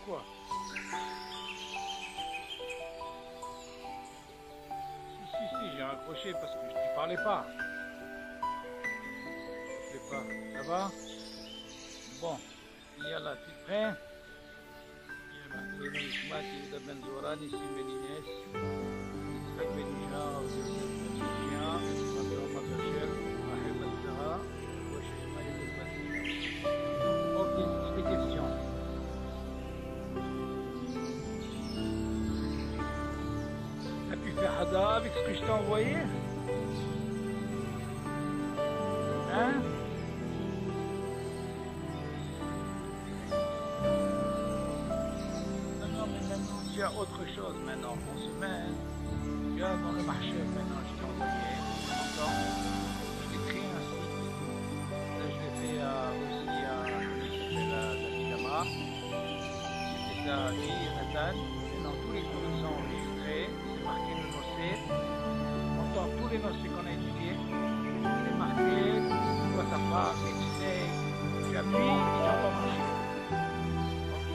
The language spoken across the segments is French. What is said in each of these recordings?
quoi? Si, j'ai raccroché parce que tu parlais pas. Je sais pas. Ça va? Bon. Yalla, tu es prêt? يلا لينا يسمعك إذا بن زوراني سيمينينيس يسحق بن مشاع وزوجيا مدرما بشر صاحب الزهراء وشيماء البدري. Ok, des questions. T'as pu faire Hada avec ce que je t'ai envoyé? Hein? Non, mais maintenant tu as autre chose maintenant. En semaine, tu as dans le marché maintenant, je t'ai envoyé. Encore. Je t'ai créé un site. Là, je l'ai fait aussi à la Fidama. C'était ça, fille, Nathan. Maintenant, tous les cours sont enregistrés. C'est marqué le noccé. On entend tous les noccés qu'on a étudiés. Il est marqué, tu vois ça part, et tu sais, tu appuies et tu entends marcher. Ok.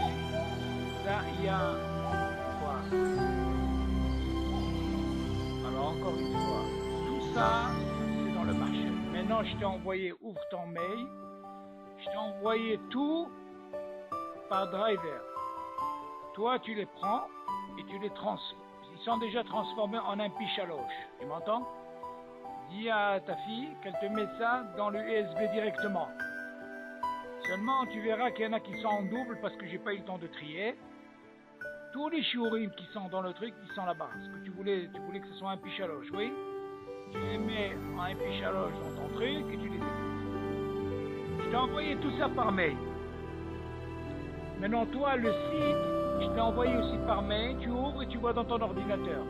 Là, il y a quoi? Alors, encore une fois, tout ça, c'est dans le marché. Maintenant, je t'ai envoyé, ouvre ton mail. Je t'ai envoyé tout par driver. Toi, tu les prends et tu les transformes. Ils sont déjà transformés en un pichaloche. Tu m'entends? Dis à ta fille qu'elle te met ça dans le USB directement. Seulement, tu verras qu'il y en a qui sont en double parce que j'ai pas eu le temps de trier. Tous les shiurim qui sont dans le truc, ils sont là-bas. Ce que tu voulais que ce soit un pichaloche, oui? Tu les mets en un pichaloche dans ton truc et tu les écoutes. Je t'ai envoyé tout ça par mail. Maintenant, toi, le site, je t'ai envoyé aussi par mail. Tu ouvres et tu vois dans ton ordinateur.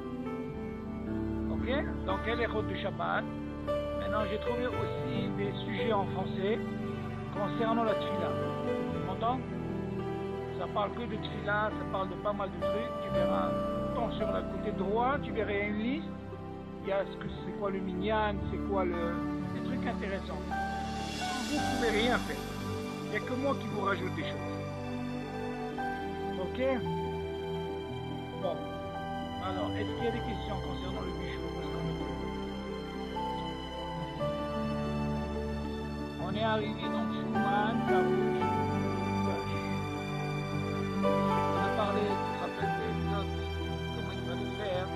Ok? Donc, elle est route de Shabbat. Maintenant, j'ai trouvé aussi des sujets en français concernant la tfila. Tu m'entends? Ça parle que de tfila, ça parle de pas mal de trucs. Tu verras, tant sur le côté droit, tu verras une liste. Il y a c'est quoi le minyan, c'est quoi des trucs intéressants. Vous ne pouvez rien faire. Il n'y a que moi qui vous rajoute des choses. Ok? Bon. Alors, est-ce qu'il y a des questions concernant le bijou? On est arrivé dans Schumann, Karouch, Vache. On a parlé, tu te rappelles des notes, comment il fallait faire,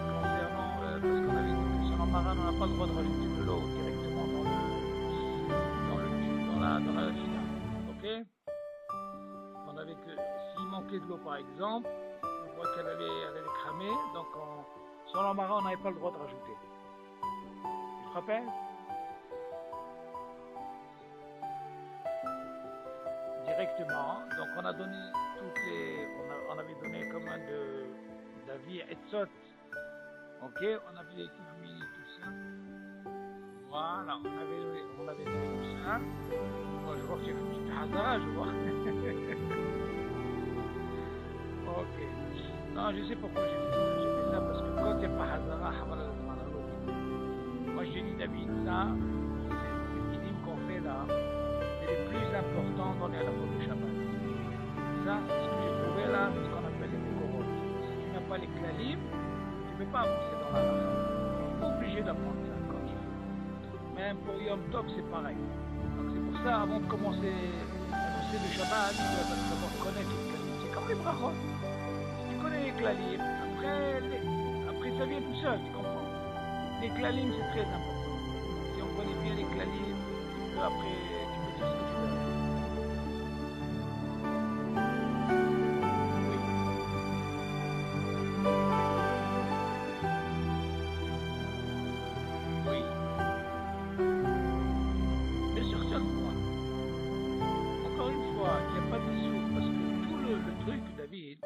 concernant, parce qu'on avait dit que sur l'embarras, on n'a pas le droit de rajouter de l'eau directement dans la fina. Ok? On avait que, s'il manquait de l'eau par exemple, on voit qu'elle allait cramer, donc sur l'embarras, on n'avait pas le droit de rajouter. Tu te rappelles? Directement, donc on a donné on avait donné comme un d'avis Etzot, ok, on avait déterminé tout ça, voilà, on avait donné tout ça. Moi je vois que tu fais un petit hasard, je vois. Ok, non, je sais pourquoi j'ai fait ça, parce que quand il n'y a pas hasard, moi j'ai dit David, ça, c'est les qu'on fait là, c'est les plus importants dans les halachot de Shabbat. Ça, c'est ce que j'ai trouvé là, c'est ce qu'on appelle les Mekorot. Si tu n'as pas les klalim, tu ne peux pas avancer dans la halacha. Tu es obligé d'apprendre ça comme il faut. Même pour Yom Tov, c'est pareil. Donc c'est pour ça, avant de commencer le Shabbat, tu dois d'abord connaître les klalim. C'est comme les brachot. Si tu connais les klalim, après ça vient tout seul, tu comprends. Les klalim, c'est très important. Si on connaît bien les klalim, après, tu peux faire ce que tu veux. Oui. Oui. Mais sur ce point, encore une fois, il n'y a pas d'issue, parce que tout le truc, David,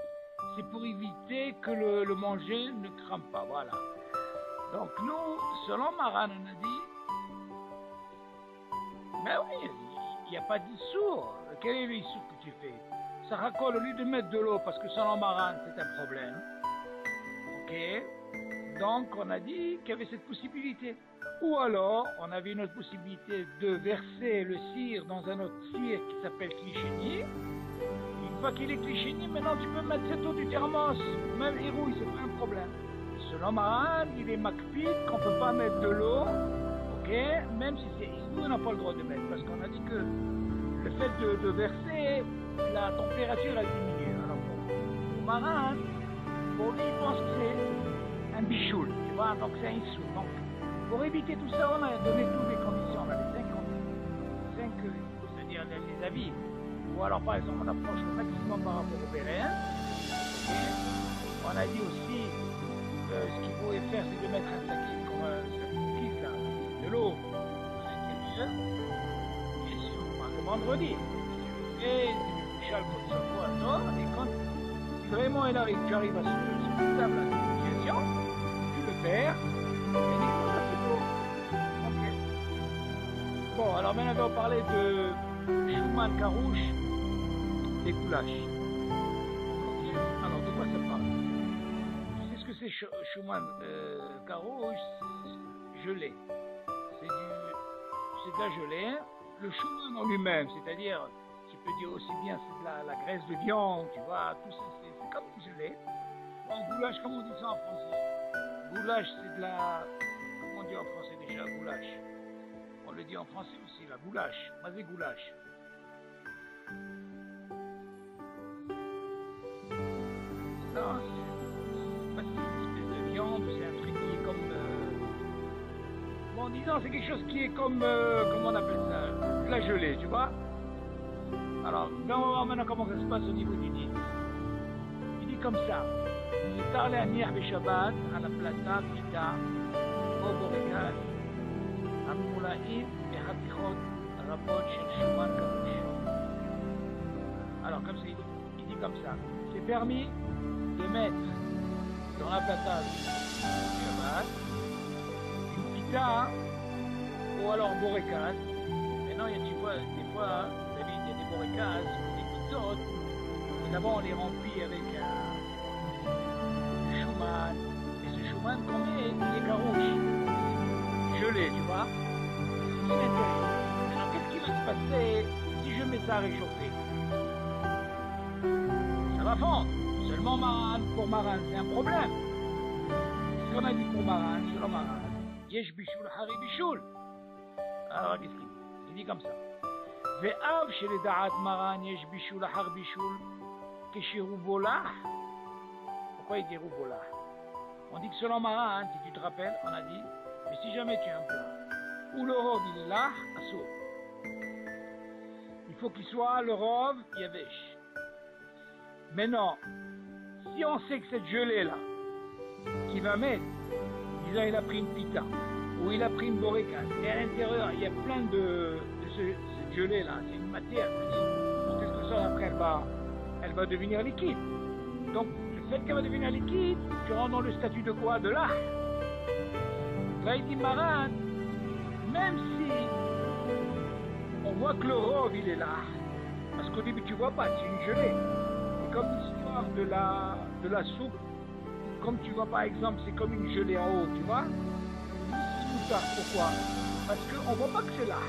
c'est pour éviter que le manger ne crame pas, voilà. Donc nous, selon Maran, on a dit, mais oui, il n'y a pas d'issue. Quel est l'issue que tu fais? Ça racole au lieu de mettre de l'eau, parce que selon Maran, c'est un problème. Ok? Donc on a dit qu'il y avait cette possibilité. Ou alors, on avait une autre possibilité de verser le cire dans un autre cire qui s'appelle Klisheni, qui Une fois qu'il est cliché, maintenant tu peux mettre cette eau du thermos, même il rouille, c'est pas un problème. Selon Maran, il est makpid qu'on peut pas mettre de l'eau, ok, même si c'est nous on n'a pas le droit de mettre, parce qu'on a dit que le fait de verser, la température elle diminue. Alors pour Maran, pour lui il pense que c'est un bichoul, tu vois, donc c'est un sou. Donc pour éviter tout ça, on a donné toutes les conditions, on a les 5 conditions, 5, c'est-à-dire les avis. Ou alors par exemple on approche le maximum par rapport au béret. On a dit aussi ce qu'il faut faire c'est de mettre un sac comme un sac cookies là, de l'eau, et sur le vendredi. Et tu fais le condition pour un temps, et quand si vraiment tu arrives à ce stable de situation, tu le perds, et c'est beau. Ok. Bon, alors maintenant on va parler de Schumann Karouche. Des goulaches. Alors, de quoi ça parle? Tu sais ce que c'est Schumann Karouche? Gelée. C'est de la gelée. Le Schumann en lui-même, c'est-à-dire, tu peux dire aussi bien c'est de la graisse de viande, tu vois, tout ça, c'est comme une gelée. Bon, goulache, comment on dit ça en français? Goulache, c'est de la... Comment on dit en français déjà, goulache? On le dit en français aussi, la goulache. Vas-y, goulache. Non, c'est une espèce de viande, c'est un truc qui est comme... Bon, disons, c'est quelque chose qui est comme... comment on appelle ça? De la gelée, tu vois? Alors, on va voir maintenant comment ça se passe au niveau du dit. Il dit comme ça. Il parle à Niah Beshabbat, à la plata, pita, au boregas, à moulaïd, et hatichot, rabot, shel Schumann Karouche. Alors, comme ça, il dit comme ça. C'est permis de mettre dans la plata Shabbat une pita ou alors borekas. Maintenant, il y a des fois, David, il y a des borekas, des pitotes, et d'abord on les remplit avec un Schumann, et ce Schumann qu'on met, il est carouche, gelé, tu vois. C'est l'intérieur. Alors, qu'est-ce qui va se passer si je mets ça à réchauffer? Ça va fondre. Seulement Maran, pour Maran, c'est un problème. Ce qu'on a dit pour Maran, selon Maran, Yesh Bishul Hari Bishul. Alors, qu'est-ce qu'il dit? Il dit comme ça. Ve'av chez les Da'at Maran, Yesh Bishul Har Bishul, Keshiru Bolah. Pourquoi il dit Roubolah? On dit que selon Maran, si tu te rappelles, on a dit, mais si jamais tu as un plat, où le rov il est là, assaut. Il faut qu'il soit le rov Yavesh. Maintenant, si on sait que cette gelée-là, qui va mettre, disons il a pris une pita, ou il a pris une borekas, et à l'intérieur il y a plein de cette gelée-là, c'est une matière, donc qu'est-ce que ça après elle va devenir liquide. Donc le fait qu'elle va devenir liquide, tu rentres dans le statut de quoi? De l'art. Là il dit Maran, même si on voit que le rov il est là, parce qu'au début tu vois pas, c'est une gelée. Comme l'histoire de la soupe, comme tu vois par exemple, c'est comme une gelée en haut, tu vois. Pourquoi? Parce qu'on ne voit pas que c'est là.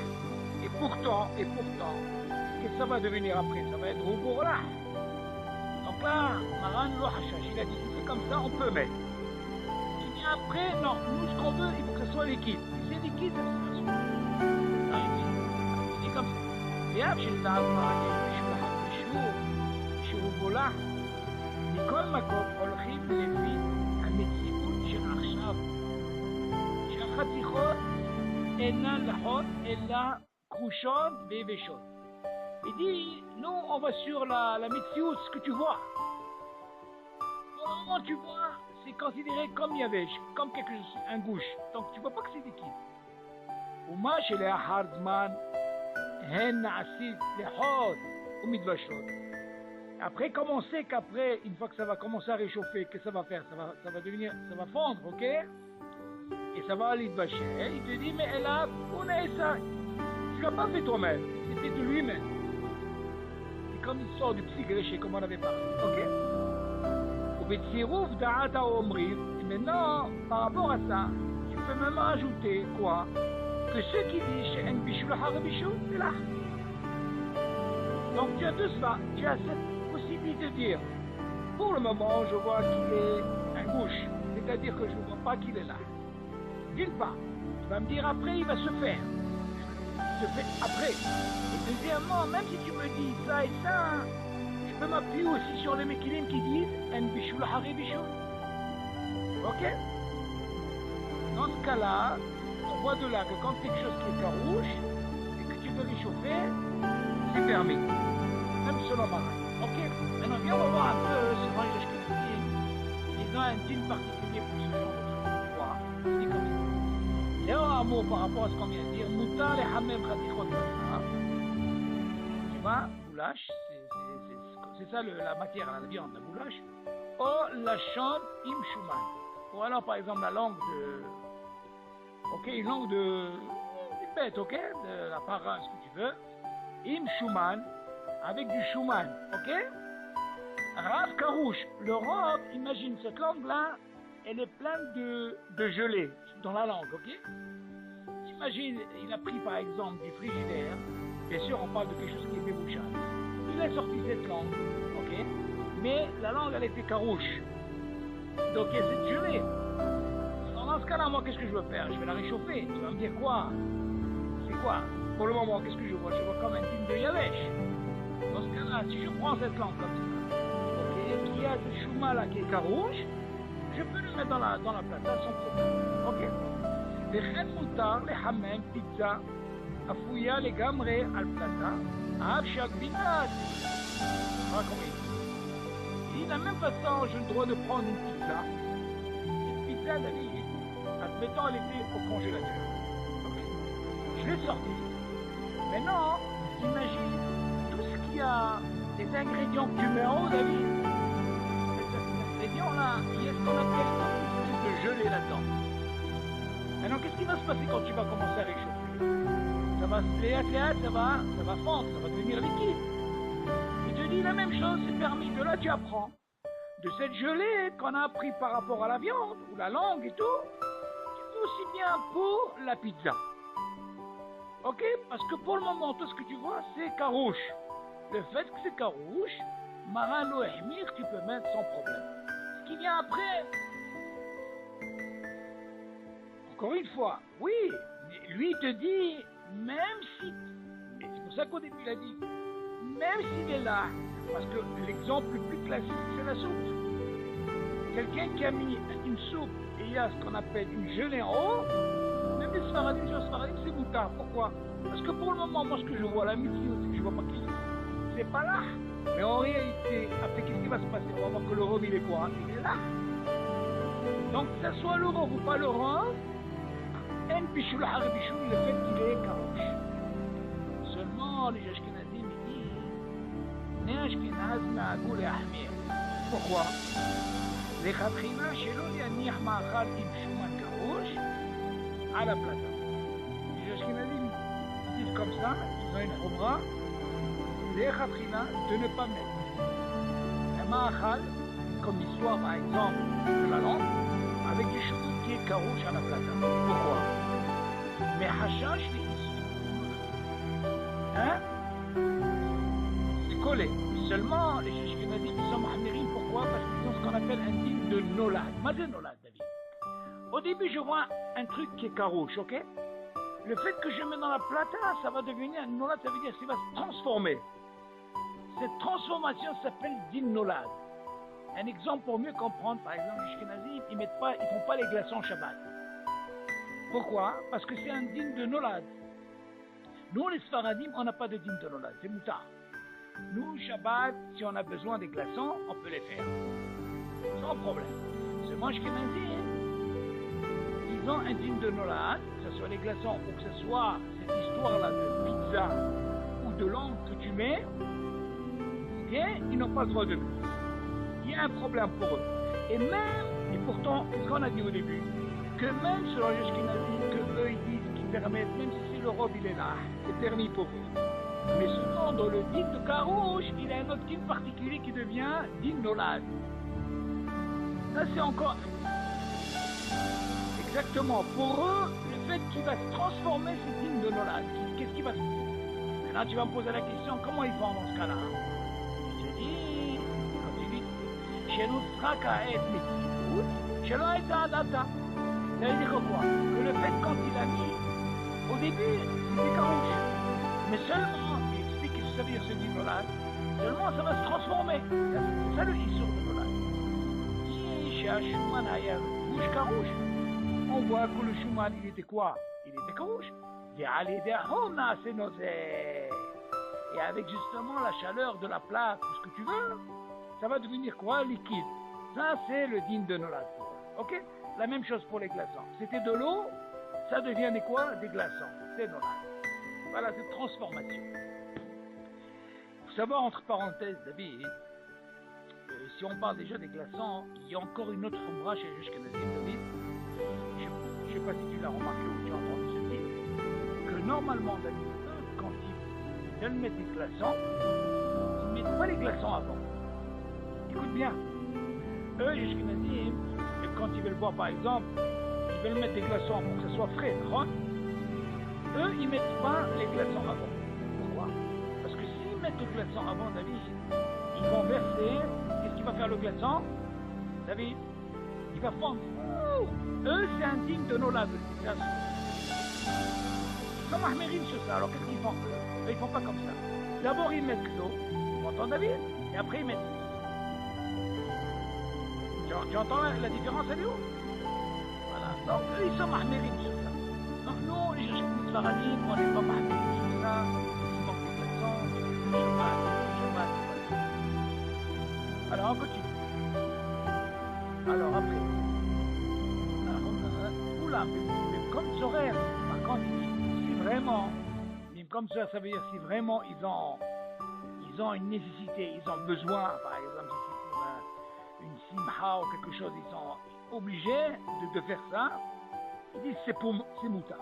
Et pourtant, qu'est-ce que ça va devenir après? Ça va être au bourg là. Donc là, Maran le Hashash, il a dit si c'est comme ça, on peut mettre. Il dit après, non, nous ce qu'on veut, il faut que ça soit liquide. Si c'est liquide, ça se passe. Il dit comme ça. Et après, il a בולה, מכל מקום הולכים לפי המציאות של עכשיו, שהחתיכות אינן לחות אלא כחושות ויבשות. Il dit, nous on va sur la metsiout, ce que tu vois. Pour le moment tu vois, c'est considéré comme yavesh, comme quelque chose, un gouche. Donc tu vois pas que c'est liquide. ומה שלאחר זמן הן נעשית לחות ומתבשות. Après, comme on sait qu'après, une fois que ça va commencer à réchauffer, qu'est-ce que ça va faire? Ça va devenir, ça va fondre, ok? Et ça va aller bâcher. Il te dit, mais là, on a ça. Tu l'as pas fait toi-même. C'était de lui-même. C'est comme il sort du psy gréché, comme on avait parlé, ok? Et maintenant, par rapport à ça, tu peux même ajouter quoi? Que ceux qui disent chez Nbishul Har Bishul, c'est là. Donc tu as tout cela, tu as cette dit te dire, pour le moment, je vois qu'il est à gauche, c'est-à-dire que je ne vois pas qu'il est là. D'une part, tu vas me dire après, il va se faire. Il se fait après. Et deuxièmement, même si tu me dis ça et ça, je peux m'appuyer aussi sur les méquilim qui disent En bishul hari bishul. Ok? Dans ce cas-là, on voit de là que quand quelque chose qui est carouche et que tu veux réchauffer, c'est permis. Même selon Maran. Ok? Maintenant, viens, on va voir un peu selon les Ashkenazim. Ils ont un dîme particulier pour ce genre de truc. Pourquoi? C'est comme ça. Il y a un mot par rapport à ce qu'on vient de dire. Moutar les hamem khatichot basar. Tu vois, goulash, c'est ça la matière, la viande, la goulash. Oh, la chante im shuman. Ou alors, par exemple, la langue de... Ok, une langue de... Une bête, ok? De la para, ce que tu veux. Im shuman, avec du shuman, ok? Rav karouche. Le robe, imagine cette langue-là, elle est pleine de gelée dans la langue, ok? Imagine, il a pris par exemple du frigidaire. Bien sûr, on parle de quelque chose qui est débouchable. Il a sorti cette langue, ok? Mais la langue, elle était carouche. Donc, il y a cette gelée. Alors, dans ce cas-là, moi, qu'est-ce que je veux faire? Je vais la réchauffer. Tu vas me dire quoi? C'est quoi? Pour le moment, qu'est-ce que je vois? Je vois comme un dîme de Yavesh. Dans ce cas-là, si je prends cette langue comme ça, ok, qui a ce chouma-là qui est carouche, je peux le mettre dans la plata sans problème. Ok? Les chènes moutards, les hamem, pizza, afouya, les gamrés, al plata, abshak, binat. Voilà comment il dit. De la même façon, j'ai le droit de prendre une pizza. Cette pizza, David, admettons, elle était au congélateur. Okay. Je l'ai sortie. Maintenant, imagine tout ce qu'il y a, les ingrédients que tu mets en haut, David. Ces ingrédients-là, il y a ce qu'on appelle une espèce de gelée là-dedans. Maintenant, qu'est-ce qui va se passer quand tu vas commencer à réchauffer? Ça va se léat, ça va fondre, ça va devenir liquide. Il te dit la même chose, c'est permis que là tu apprends de cette gelée qu'on a appris par rapport à la viande ou la langue et tout, tu fais aussi bien pour la pizza. Ok? Parce que pour le moment, tout ce que tu vois, c'est carouche. Le fait que c'est carouche, marin lo ehmir, tu peux mettre sans problème. Ce qui vient après, encore une fois, oui, lui te dit, même si, et c'est pour ça qu'au début il a dit, même s'il est là, parce que l'exemple le plus classique, c'est la soupe. Quelqu'un qui a mis une soupe et il y a ce qu'on appelle une gelée en haut, même les sfaradim, c'est moutard. Pourquoi? Parce que pour le moment, moi, ce que je vois, la météo, c'est que je vois pas qui c'est pas là. Mais en réalité, après, qu'est-ce qui va se passer? On va voir que le rhum, il est quoi? Il est là. Donc, que ce soit le rhum ou pas le rhum, en bichoul har bichoul, le fait qu'il est carouche. Seulement, les Ashkenazim, ils disent, ne Ashkenaz na'agou le'ahmir. Pourquoi? Les khatrina, shelo yanich ma'achal im shuman carouche, à la plata. Les Ashkenazim disent comme ça, ils ont une khumra, les khatrina, de ne pas mettre un ma'achal, comme l'histoire par exemple de la langue, avec des choses qui est carouche à la plata. Pourquoi? Mais hashash, hein? C'est collé. Seulement, les Ashkenazim, ils sont mahmirim. Pourquoi? Parce qu'ils ont ce qu'on appelle un type de nolad. Mazé nolad, David. Au début, je vois un truc qui est carouche, ok? Le fait que je mets dans la plata, ça va devenir un nolad, ça veut dire qu'il va se transformer. Cette transformation s'appelle din nolad. Un exemple pour mieux comprendre, par exemple, les Ashkenazim, ils ne font pas les glaçons Shabbat. Pourquoi? Parce que c'est un din de nolad. Nous, les Sfaradim, on n'a pas de din de nolad, c'est moutard. Nous, Shabbat, si on a besoin des glaçons, on peut les faire. Sans problème. Seulement, Ashkenazim, ils ont un din de nolad, que ce soit les glaçons ou que ce soit cette histoire-là de pizza ou de langue que tu mets, okay, ils n'ont pas le droit de mettre. Il y a un problème pour eux. Et même, et pourtant, qu'est-ce qu'on a dit au début? Que même selon les Ashkenazim, que eux ils disent qu'ils permettent, même si le robe il est là, c'est permis pour eux. Mais seulement dans le din de carouche, il a un autre din particulier qui devient din nolad. Ça c'est encore... Exactement, pour eux, le fait qu'il va se transformer, c'est din de nolad. Qu'est-ce qui va se passer? Maintenant tu vas me poser la question, comment ils font dans ce cas-là? Je te dis, שנוצרה כעת מציאות שלא הייתה עד עתה. Ça veut dire quoi? Que le fait quand il a mis, au début, c'était carouche. Mais seulement, il explique ce que ça veut dire ce dit Nolan, seulement ça va se transformer. C'est ça le Issour de Nolan. Si chez Schumann il y a bouche carouche, on voit que le Schumann il était quoi? Il était carouche. Et avec justement la chaleur de la plaque, ou ce que tu veux, ça va devenir quoi? Liquide. Ça c'est le din de Nolan. Ok? La même chose pour les glaçons. C'était de l'eau, ça devient des quoi? Des glaçons. C'est normal. Voilà cette transformation. Il faut savoir entre parenthèses, David, si on parle déjà des glaçons, il y a encore une autre omra chez Ashkenazim, David. Je ne sais pas si tu l'as remarqué ou tu as entendu ce dire, que normalement, David, quand ils veulent mettre des glaçons, ils ne mettent pas les glaçons avant. Écoute bien. Eux, Ashkenazim, quand ils veulent boire par exemple, ils veulent mettre des glaçons pour que ce soit frais, non? Eux, ils ne mettent pas les glaçons avant. Pourquoi? Parce que s'ils mettent le glaçon avant, David, ils vont verser. Qu'est-ce qu'il va faire le glaçon? David, il va fondre. Eux, c'est un digne de nos laves. Ils sont mahmérim sur ça. Alors qu'est-ce qu'ils font? Ils ne font pas comme ça. D'abord, ils mettent l'eau. Tu entends, David? Et après, ils mettent. Tu entends la différence, elle est où? Voilà. Donc, eux, ils sont mahmérim sur ça. Donc, nous, les chercheurs Sfaradim, on n'est pas mahmérim sur ça. Ils manquent des glaçons, Shabbat. Alors, on continue. Alors, après. Oula, mais comme Zorer, par contre, si vraiment, mais comme ça, ça veut dire si vraiment ils ont une nécessité, ils ont besoin, par exemple, si c'est pour une simha ou quelque chose, ils sont obligés de faire ça. Ils disent c'est mouta.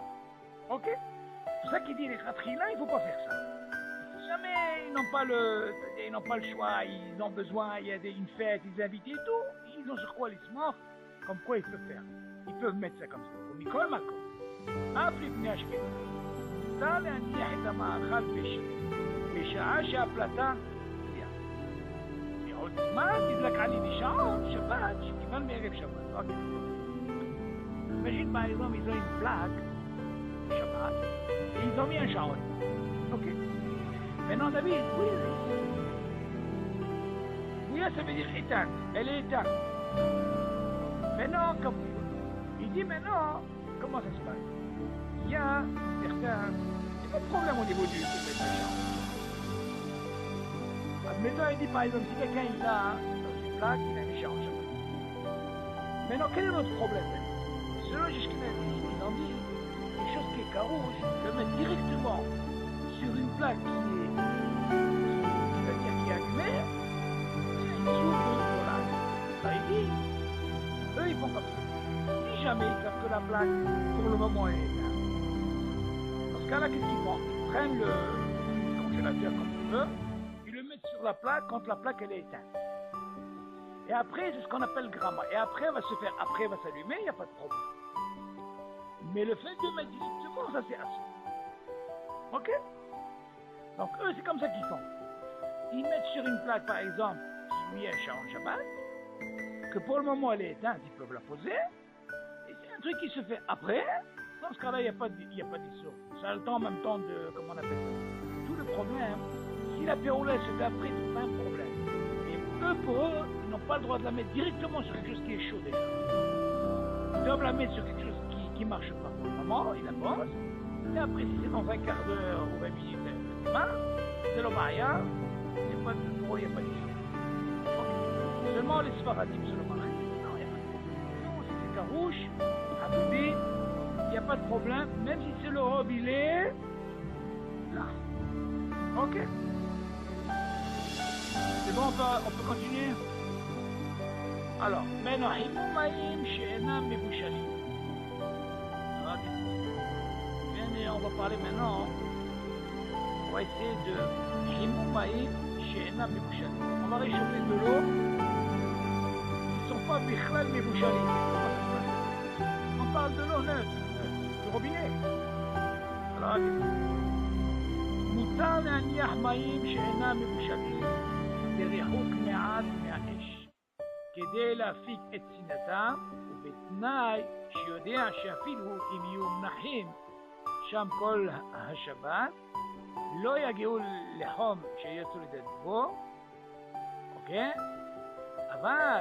Ok? C'est pour ça qu'ils disent les khatrila, il ne faut pas faire ça. Jamais ils n'ont pas le choix, ils ont besoin, il y a une fête, ils invitent et tout. Ils ont sur quoi les morts, comme quoi ils peuvent faire. Ils peuvent mettre ça comme ça. Mikol Malko. Après Bnei Ashkenaz. Ça, להניח את המאכל בשעה שהפלטה תהיה. בעוד זמן תדלק עלי בשעון שבת שקיבל מערב שבת. אוקיי. Imagine par exemple, ils ont une plaque Shabbat et ils ont mis un shaon. Ok. Maintenant, David, oui, ça veut dire éteinte. Elle est éteinte. Maintenant, comme il dit maintenant, comment ça se passe? Il y a certains. Il n'y a pas de problème au niveau du shaon. Admettons, il dit par exemple, si quelqu'un il a dans une plaque, il a mis shaon Shabbat. Maintenant, quel est notre problème? Selon Ashkenazim, ils ont dit quelque chose qui est carouge, le mettre directement sur une plaque c'est-à-dire qui est allumée, ils s'ouvrent pour la. Ça il dit, eux ils font comme ça. Si jamais ils savent que la plaque, pour le moment, est éteinte, dans ce cas-là, qu'est-ce qu'ils font? Ils prennent le congélateur comme ils veulent, ils le mettent sur la plaque quand la plaque elle est éteinte. Et après, c'est ce qu'on appelle gramma. Et après, elle va s'allumer, il n'y a pas de problème. Mais le fait de mettre directement, ça c'est assez. Ok? Donc eux, c'est comme ça qu'ils font. Ils mettent sur une plaque, par exemple, qui lui est un shaon Shabbat, que pour le moment elle est éteinte, ils peuvent la poser. Et c'est un truc qui se fait après. Dans ce cas-là, il n'y a pas d'issue. Ça a le temps en même temps de, comment on appelle ça? Tout le problème, si la péroulette se fait après, c'est pas un problème. Et eux, pour eux, ils n'ont pas le droit de la mettre directement sur quelque chose qui est chaud déjà. Ils doivent la mettre sur quelque chose qui ne marche pas pour le moment, ils la posent. Et après, si c'est dans un quart d'heure ou 20 minutes demain, c'est le Maya, pour eux, il n'y a pas d'issue. Okay. Seulement les Sfaradim, c'est le Maya. Non, il n'y a pas de problème. Si c'est carouche, Habibi, il n'y a pas de problème, même si c'est le robe, il est là. Ok? C'est bon, on peut continuer? Alors, maintenant, Himoumaïm she'enam mebushalim. On va parler maintenant, on va essayer de Himoumaïm she'enam mebushalim. On va réchauffer de l'eau qui ne sont pas bichlal mebushalim. On parle de l'eau neutre, du robinet. Alors, מותר להניח מים שאינם מבושלים לריחוק מעט מהאש, כדי להפיק את שנאתם, ובתנאי שיודע שאפילו אם יהיו מנחים שם כל השבת, לא יגיעו לחום שיצאו לדד בו, אוקיי? אבל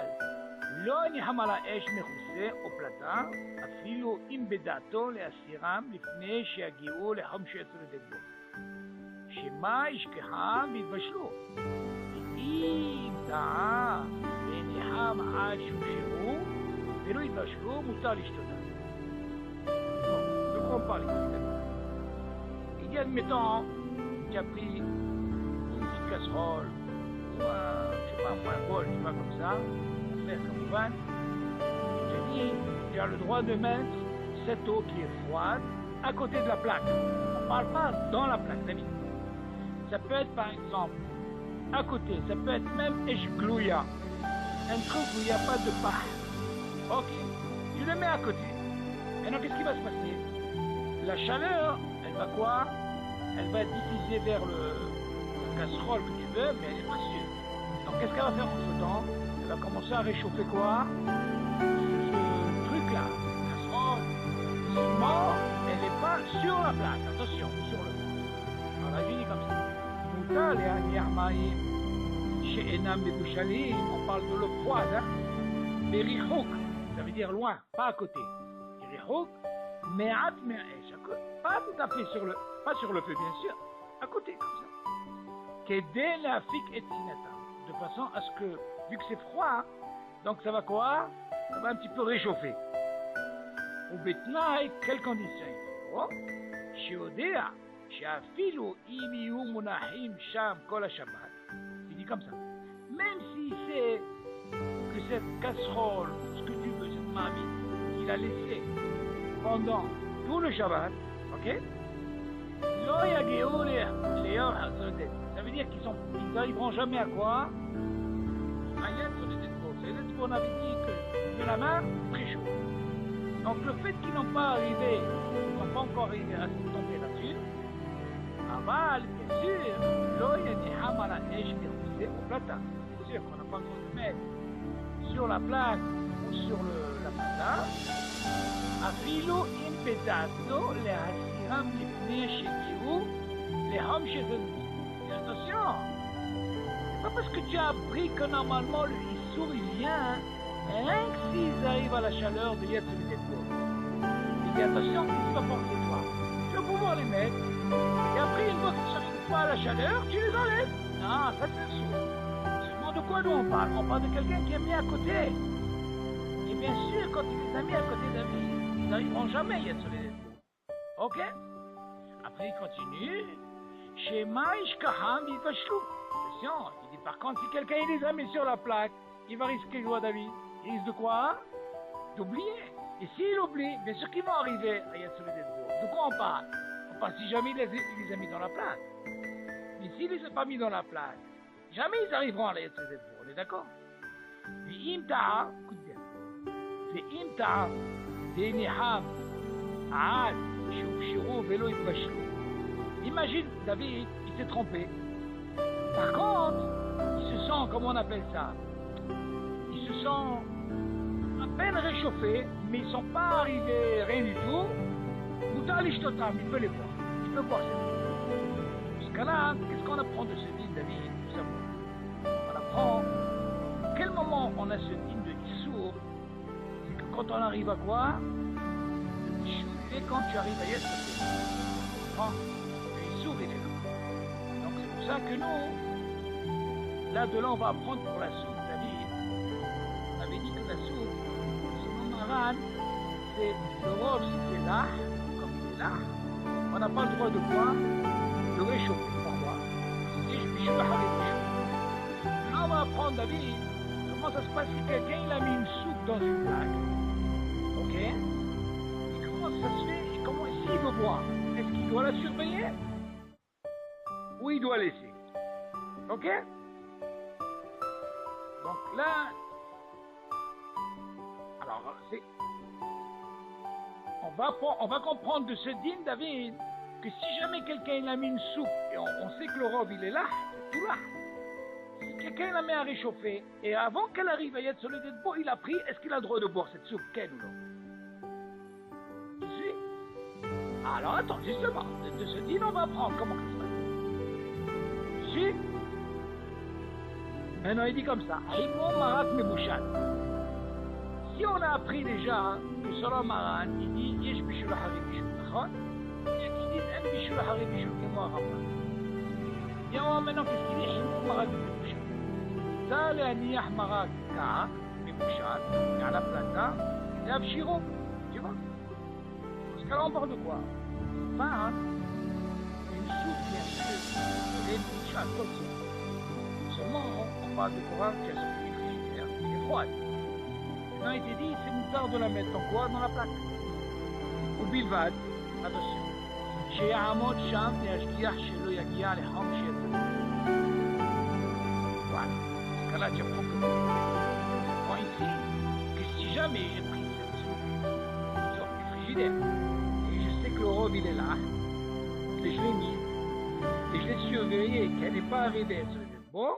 לא נחם על האש מכוסה או פלטה, אפילו אם בדעתו להסירם לפני שיגיעו לחום שיצאו לדד בו. שמה ישכחם ויתבשלו. ואם טעה ונחם עד שהושעו ולא יתבשלו, מותר לשתותם. Ne comprends pas les amis. Il y a admettons qui a pris une petite casserole ou je sais pas, un bol, tu vois, comme ça, faire comme van. J'ai dit, tu as le droit de mettre cette eau qui est froide à côté de la plaque. On ne parle pas dans la plaque, David. Ça peut être par exemple à côté, ça peut être même eshglouya, un truc où il n'y a pas de paille. Ok, tu le mets à côté. Maintenant, qu'est-ce qui va se passer? La chaleur, elle va quoi? Elle va être diffusée vers le casserole que tu veux, mais elle n'est pas sûre. Donc, qu'est-ce qu'elle va faire en ce temps? Elle va commencer à réchauffer quoi? Ce truc-là, la casserole, seulement, elle n'est pas sur la plaque. Attention, sur le fond. Alors, je dis comme ça. On parle de l'eau froide, hein? Berihouk, ça veut dire loin, pas à côté. Berihouk, me'at me'esh, pas tout à fait sur le, pas sur le feu bien sûr, à côté comme ça. Kedé lafik et tinata, de façon à ce que, vu que c'est froid, donc ça va quoi? Ça va un petit peu réchauffer. Ou betnaï, quelles conditions il faut? Shiodea. Shafilu imiyu munahim sham kol Shabbat. Il dit comme ça. Même si c'est que cette casserole, ce que tu veux, cette marmite, qu'il a laissé pendant tout le Shabbat, ok? Ça veut dire qu'ils n'arriveront jamais à quoi? À Yad Soledetbo. C'est qu'on avait dit que de la main, très chaud. Donc le fait qu'ils n'ont pas arrivé, ils n'ont pas encore arrivé à cette température, אבל, bien sûr, לא יניחם על האש מכוסה או פלטה. C'est sûr qu'on n'a pas besoin de mettre sur la plaque ou sur la plata. אפילו אם בדעתו להסירם לפני שהגיעו לחום שזלזל. Attention, c'est pas parce que tu as appris que normalement le issour il vient rien que s'ils arrivent à la chaleur de Yad Soledetbo. Il dit attention, qu'est-ce qui va penser toi? Tu vas pouvoir les mettre. Et après, une fois qu'ils ne s'arrivent pas à la chaleur, tu les enlèves. Non, ça c'est le sourd. Seulement de quoi nous on parle? On parle de quelqu'un qui est mis à côté. Et bien sûr, quand il les a mis à côté d'Avis, ils n'arriveront jamais à se les épaules. Ok? Après, il continue. Chez Maïshkaham, il va chlou. Attention, il dit par contre, si quelqu'un il les a mis sur la plaque, il va risquer quoi, David? Il risque de quoi? D'oublier. Et s'il oublie, bien sûr qu'ils vont arriver à Yatsoledetbo. De quoi on parle? On parle si jamais il les a mis dans la plaque. Mais s'il ne les a pas mis dans la plaque, jamais ils arriveront à Yatsoledetbo. On est d'accord? Ve'im ta'a, écoute bien. Ve'im ta'a, ve'niham, a'ad, shuvshiru, velo yitbashlu. Imagine, David, il s'est trompé. Par contre, il se sent, comment on appelle ça? Il se sent à peine réchauffé, mais ils ne sont pas arrivés rien du tout. Moutar l'ishtotam, il peut les boire. Il peut boire ça. Dans ce cas-là, qu'est-ce qu'on apprend de ce dîme, David? Tout simplement. On apprend, à quel moment on a ce dîme de Issour? C'est que quand on arrive à quoi? Et quand tu arrives à Yesod. Tu comprends? Le Issour, il est là. Donc c'est pour ça que nous, là de là, on va apprendre pour la soupe, David. On avait dit que la soupe, selon Maran, c'est le rôle, c'est là. Là, on n'a pas le droit de quoi? De réchauffer. Pourquoi? Si je suis là, on va apprendre, David, comment ça se passe si quelqu'un il a mis une soupe dans une plaque. Ok? Et comment ça se fait? Et comment s'il veut boire? Est-ce qu'il doit la surveiller? Ou il doit laisser? Ok? Donc là, alors c'est... On va comprendre de ce dîme, David, que si jamais quelqu'un il a mis une soupe et on sait que le robe il est là, c'est tout là. Si quelqu'un la met à réchauffer, et avant qu'elle arrive à Yad Soledad Bo, il a pris, est-ce qu'il a le droit de boire cette soupe? Quel ou non? Tu suis? Alors attends, justement, de ce dîner, on va apprendre comment ça se passe. Tu suis? Maintenant, il dit comme ça, Aïmon Marat Mebouchal. Si on a appris déjà que selon Maran, il dit Yesh Bishul Hari Bishul, d'accord? Il y a qui disent En Bishul Hari Bishul, que moi, Rambam. Et on maintenant, qu'est-ce qu'il dit Aïmon Marat Mebouchal. Ça, le Aniyah Marat Ka, Mebouchal, et à la plata, et à Bshiro, tu vois? Parce que là, on parle de quoi? Enfin, une soupe, bien sûr, et Mebouchal, comme ça. Seulement, on parle de Coran qui a sorti du frigidaire, qui est froide. Non, il t'est dit, c'est une tard de la mettre en quoi? Dans la plaque. Ou bilvad, attention. Chez Yahamot Sham, et Ashkiach, chez le Yagia, les Ham, chez voilà. Parce que là, tu apprends que. Tu prends ici, que si jamais j'ai pris cette soupe, sort du frigidaire, et je sais que le robe, il est là, et je l'ai mis, et je l'ai surveillé, qu'elle n'est pas arrivée sur le bon.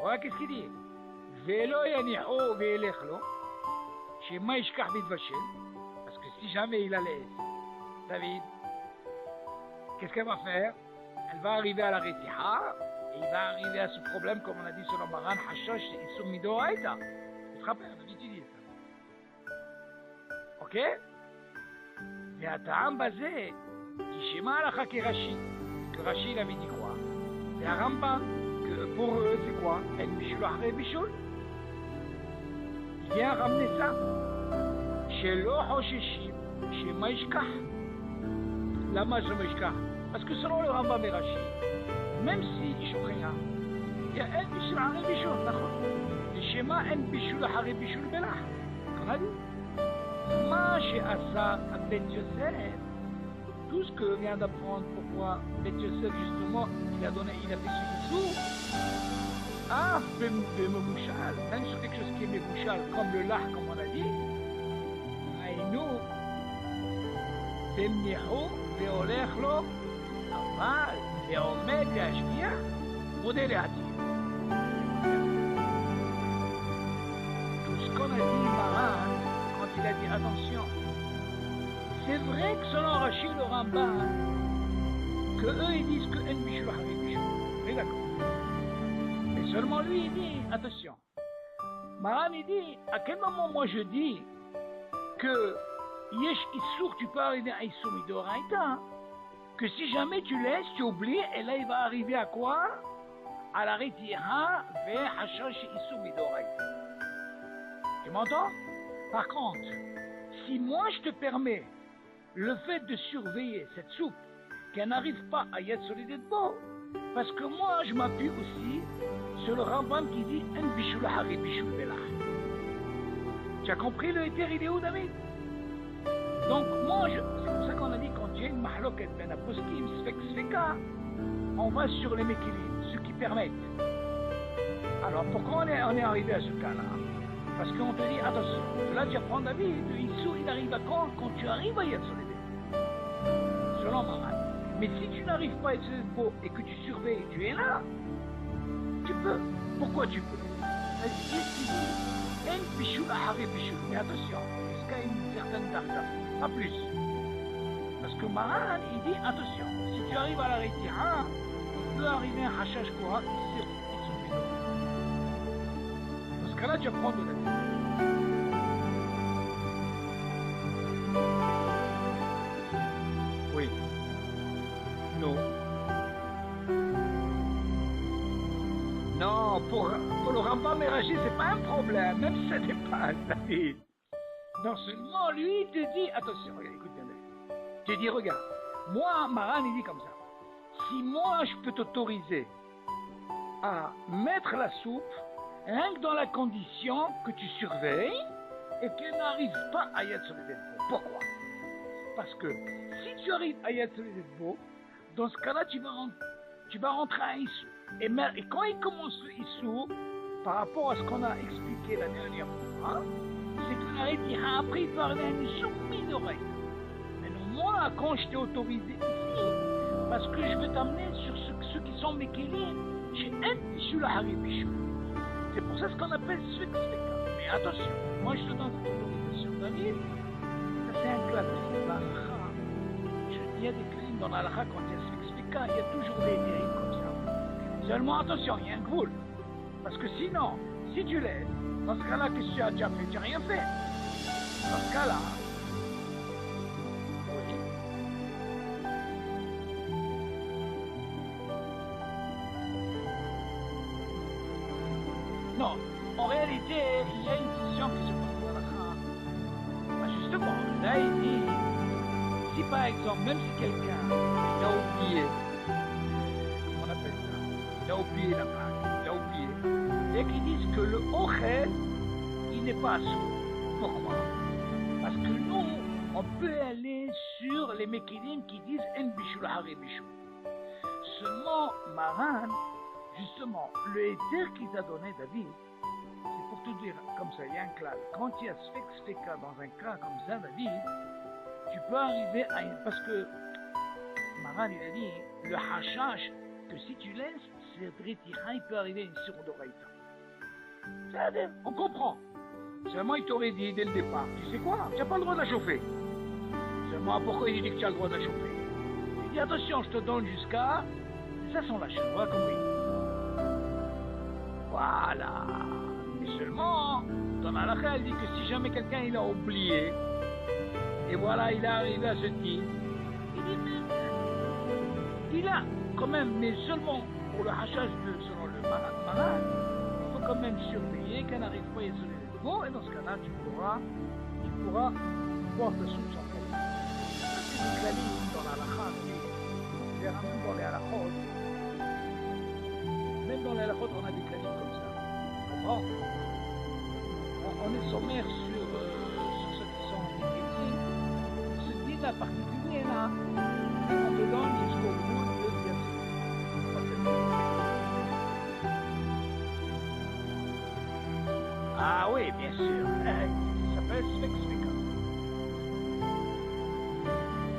Voilà, qu'est-ce qu'il dit? Vélo yaniho vélechlo, chez Maïshkar Bidvachel, parce que si jamais il allait, David, qu'est-ce qu'elle va faire? Elle va arriver à la Retiha, et il va arriver à ce problème, comme on a dit sur le Maran, Hashosh, et Soumido Aïda. Tu te rappelles, on a étudié ça. Ok? Et à Ta'am Bazé, qui chez Malacha qui Rashi, que Rashi il avait dit quoi? Et à Rambam, que pour eux, c'est quoi? El Bishul Ahre Bishul. Il vient ramener ça. Chez Lohosheshim, chez Maïshkah. Lama chez Maïshkah. Parce que selon le Rambam et Rashi, même si il ne rien, il y a un Bishul Ahre Bishul, d'accord? Le schéma un Bishul Ahre Bishul Belah. On a dit. Ma chez Assa, à Bet Yosef, tout ce que vient d'apprendre, pourquoi Bet Yosef, justement, il a fait ce dessous. Ah, Bemouchal, même sur quelque chose qui est Bemouchal, comme le lard, comme on a dit. Aïnou, Bemniho, Veolechlo, Aval, Veomed, Veashkia, Modèle Hati. Tout ce qu'on a dit, Maran, quand il a dit attention, c'est vrai que selon Rachid le Rambam, que eux ils disent que En Bishul Hari Bishul. Oui, d'accord. Mais seulement lui il dit, attention. Maran il dit, à quel moment moi je dis que Yesh Issour, tu peux arriver à Issour Midoraïta, que si jamais tu laisses, tu oublies, et là il va arriver à quoi? À la Retira vers Hashosh Issour Midoraïta. Tu m'entends? Par contre, si moi je te permets le fait de surveiller cette soupe, qu'elle n'arrive pas à Yad Soledad Bo, parce que moi je m'appuie aussi sur le Rambam qui dit En Bishul Hari Bishul Belah. Tu as compris le éther, il est où, David? Donc moi, c'est pour ça qu'on a dit quand il y a une mahloket ben aposkim, sveka, on va sur les mekilim, ceux qui permettent. Alors pourquoi on est arrivé à ce cas-là? Parce qu'on te dit, attention, là tu apprends David, le Issou il arrive à quand? Quand tu arrives à Yad Soledad. Selon Maran. Mais si tu n'arrives pas à Yad Soledad Bo et que tu surveilles, tu es là, tu peux. Pourquoi tu peux? Mais attention, jusqu'à une certaine date, pas plus. Parce que Maran, il dit, attention, si tu arrives à la Retira, tu peux arriver à Hashash Kora, ici, dans ce cas-là, tu apprends de la vie. Oui. Non. Non, pour le Rambam et Rashi, c'est pas un problème, même si ça dépasse, David. Non seulement, lui, il te dit, attention, regarde, écoute bien, David. Tu te dis, regarde, moi, Maran, il dit comme ça. Si moi, je peux t'autoriser à mettre la soupe, rien que dans la condition que tu surveilles et qu'elle n'arrive pas à Yad Soledad Bo. Pourquoi? Parce que si tu arrives à Yad Soledad Bo, dans ce cas-là, tu vas rentrer à Issou. Et quand il commence le Issou, par rapport à ce qu'on a expliqué la dernière fois, c'est que la Retira après il peut arriver à une Issou minorée. Mais non, moi, quand je t'ai autorisé ici, parce que je veux t'amener sur ceux qui sont Mekilim, chez un bichou la hari bichou. C'est pour ça ce qu'on appelle Sfik Sfika. Mais attention, moi je te donne cette autorisation, David. Ça c'est un classique dans la halakha. Il y a des classiques dans la halakha quand il y a Sfik Sfika, il y a toujours des dérives comme ça. Seulement attention, il y a un gvoul. Parce que sinon, si tu laisses, dans ce cas-là, qu'est-ce que tu as déjà fait? Tu n'as rien fait. Dans ce cas-là, oui. Non, en réalité, il y a une décision qui se pose dans la halakha. Justement, là il dit, si par exemple, même si quelqu'un il a oublié, on appelle ça, il a oublié la plaque, il a oublié, et qu'ils disent que le ochel, il n'est pas sourd. Pourquoi? Parce que nous, on peut aller sur les mékidim qui disent en bichou la hari bichou. Seulement, Maran, justement, le éther qu'il t'a donné, David, c'est pour te dire comme ça, il y a un clal. Quand il y a Sfek Sfeka dans un cas comme ça, David, tu peux arriver à une... Parce que Maran, il a dit, le hashash, que si tu laisses, cette retira, il peut arriver à une seconde oreille. C'est-à-dire, on comprend. Seulement, il t'aurait dit dès le départ, tu sais quoi, tu n'as pas le droit de la chauffer. Seulement, pourquoi il dit que tu as le droit de la chauffer? Il dit, attention, je te donne jusqu'à... Ça sont la chaîne, voilà comme oui. Voilà. Mais seulement, dans la halakha, elle dit que si jamais quelqu'un il a oublié, et voilà, il est arrivé à ce type, il dit, mais... Il a, quand même, mais seulement pour le hachage selon le malade, il faut quand même surveiller qu'elle n'arrive pas à isoler les devants, et dans ce cas-là, tu pourras voir ta soupe sans problème. Ça, c'est une claline dans la halakha, c'est même dans les halakhot. Même dans les halakhot, on a des classes comme ça. Bon, on est sommaire sur ceux qui sont écrits. Ce dit-là particulier là, on te donne jusqu'au bout de l'exercice. Ah oui, bien sûr. Ça s'appelle Sfek Sfeka.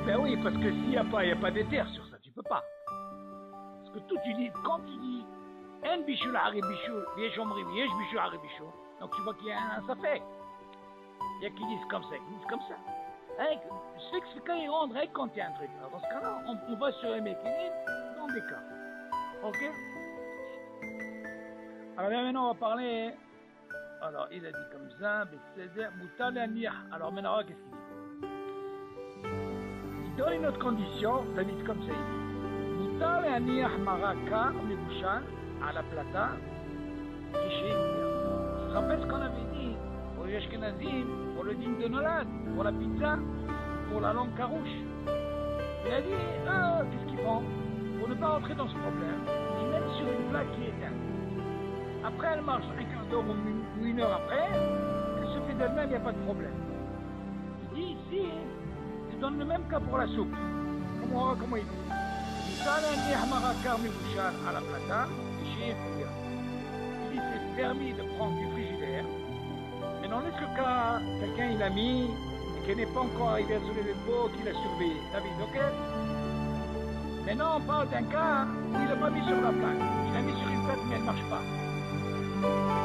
Ben oui, parce que s'il n'y a pas d'éther sur ça, tu peux pas. Parce que tout tu dis, quand tu dis en bichou la hari bichou, yesh omrim, yesh bichou la hari bichou, donc tu vois qu'il y a un safek. Il y a qui disent comme ça, qui disent comme ça. Sfek Sfeka, il rend règle quand il y a un truc. Alors dans ce cas-là, on va sur un mécanisme dans des cas. Ok? Alors maintenant, on va parler. Alors, il a dit comme ça, Moutal et Aniyah. Alors maintenant, qu'est-ce qu'il dit? Il donne une autre condition, David comme ça, il dit Moutal et Aniyah maraka, mibushan, à la plata, qui chez Tu te rappelles ce qu'on avait dit pour les Ashkenazim, pour le dîme de Nolad, pour la pizza, pour la langue carouche? Il a dit, qu'est-ce qu'ils font? Pour ne pas rentrer dans ce problème, ils mettent sur une plaque qui est éteinte. Après, elle marche un quart d'heure ou une heure après, elle se fait d'elle-même, il n'y a pas de problème. Il dit ici, il donne le même cas pour la soupe. Comment il dit? Il à la plata, il dit c'est permis de prendre du frigidaire, mais dans ce cas, quelqu'un il a mis, et qui n'est pas encore arrivé à soulever le pot, qu'il a surveillé. David, ok? Maintenant, on parle d'un cas où il n'a pas mis sur la plaque. Il a mis sur une plaque, mais elle ne marche pas.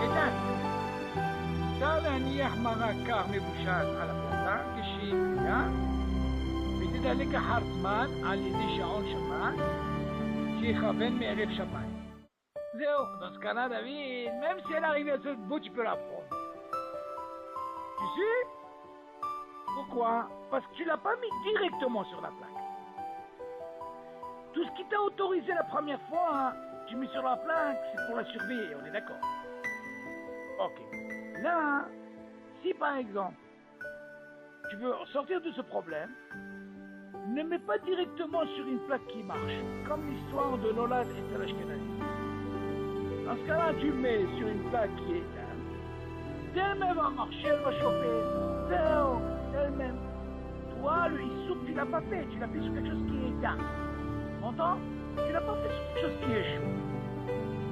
Éteinte. Ça, l'aniah marakar mebouchan à la plata, kishim, ותדלק אחר זמן על ידי שעון שבת שיכוון מערב שבת. זהו, dans ce cas-là, David, même si elle arrive à ce bout, tu peux la prendre. Tu sais? Pourquoi? Parce que tu l'as pas mis directement sur la plaque. Tout ce qui t'a autorisé la première fois, tu mets sur la plaque, c'est pour la surveiller, on est d'accord? Ok. Là, si par exemple, tu veux sortir de ce problème, ne mets pas directement sur une plaque qui marche, comme l'histoire de Nolad et Tel Ashkenazi. Dans ce cas-là, tu mets sur une plaque qui est éteinte, d'elle-même va marcher, elle va chauffer, d'elle-même. Toi, le issouk, tu l'as pas fait, tu l'as fait sur quelque chose qui est éteint. Entends? Tu l'as pas fait sur quelque chose qui est chaud.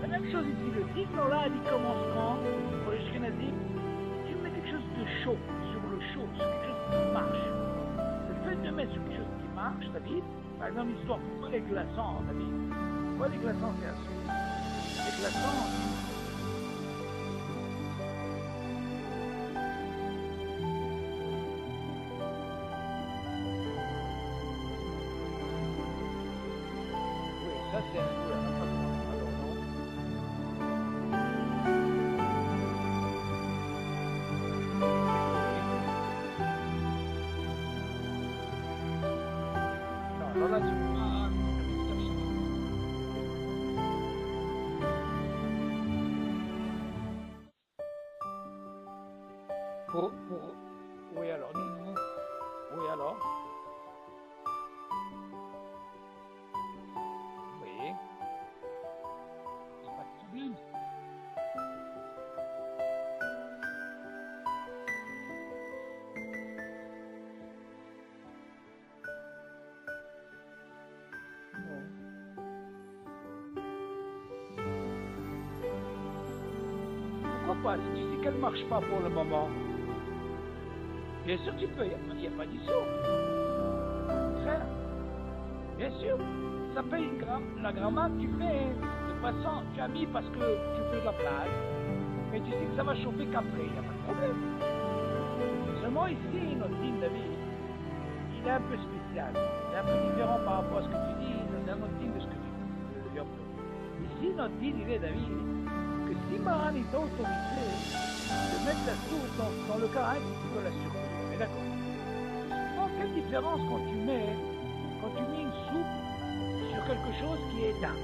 La même chose ici, le dit Nolad, il commence quand, pour les Ashkenazim, tu mets quelque chose de chaud, sur le chaud, sur quelque chose qui marche. Le fait de mettre sur quelque chose qui marche, David, par exemple l'histoire, pourquoi les glaçons, David? Pourquoi les glaçons, c'est un souci? des glaçons. Oui, ça c'est un peu la façon. Alors non. Non, alors là tu peux pas. Pour... Oui, alors, non. Oui, alors. Oui. Il n'y a pas de problème. Non. Pourquoi pas? Si tu sais qu'elle ne marche pas pour le moment, bien sûr tu peux, il n'y a pas d'issue. Frère, bien sûr, ça paye la grammaire que tu fais. De toute façon, tu as mis parce que tu veux de la place, mais tu sais que ça va chauffer qu'après, il n'y a pas de problème. Seulement ici, notre ligne David, il est un peu spécial. Il est un peu différent par rapport à ce que tu dis, c'est un autre ligne de ce que tu dis. Ici, notre ligne, il est David, que si Maran est autorisé de mettre la soupe dans le cas, tu peux la surveiller. Mais d'accord. Donc, quelle différence quand tu mets une soupe sur quelque chose qui est éteint?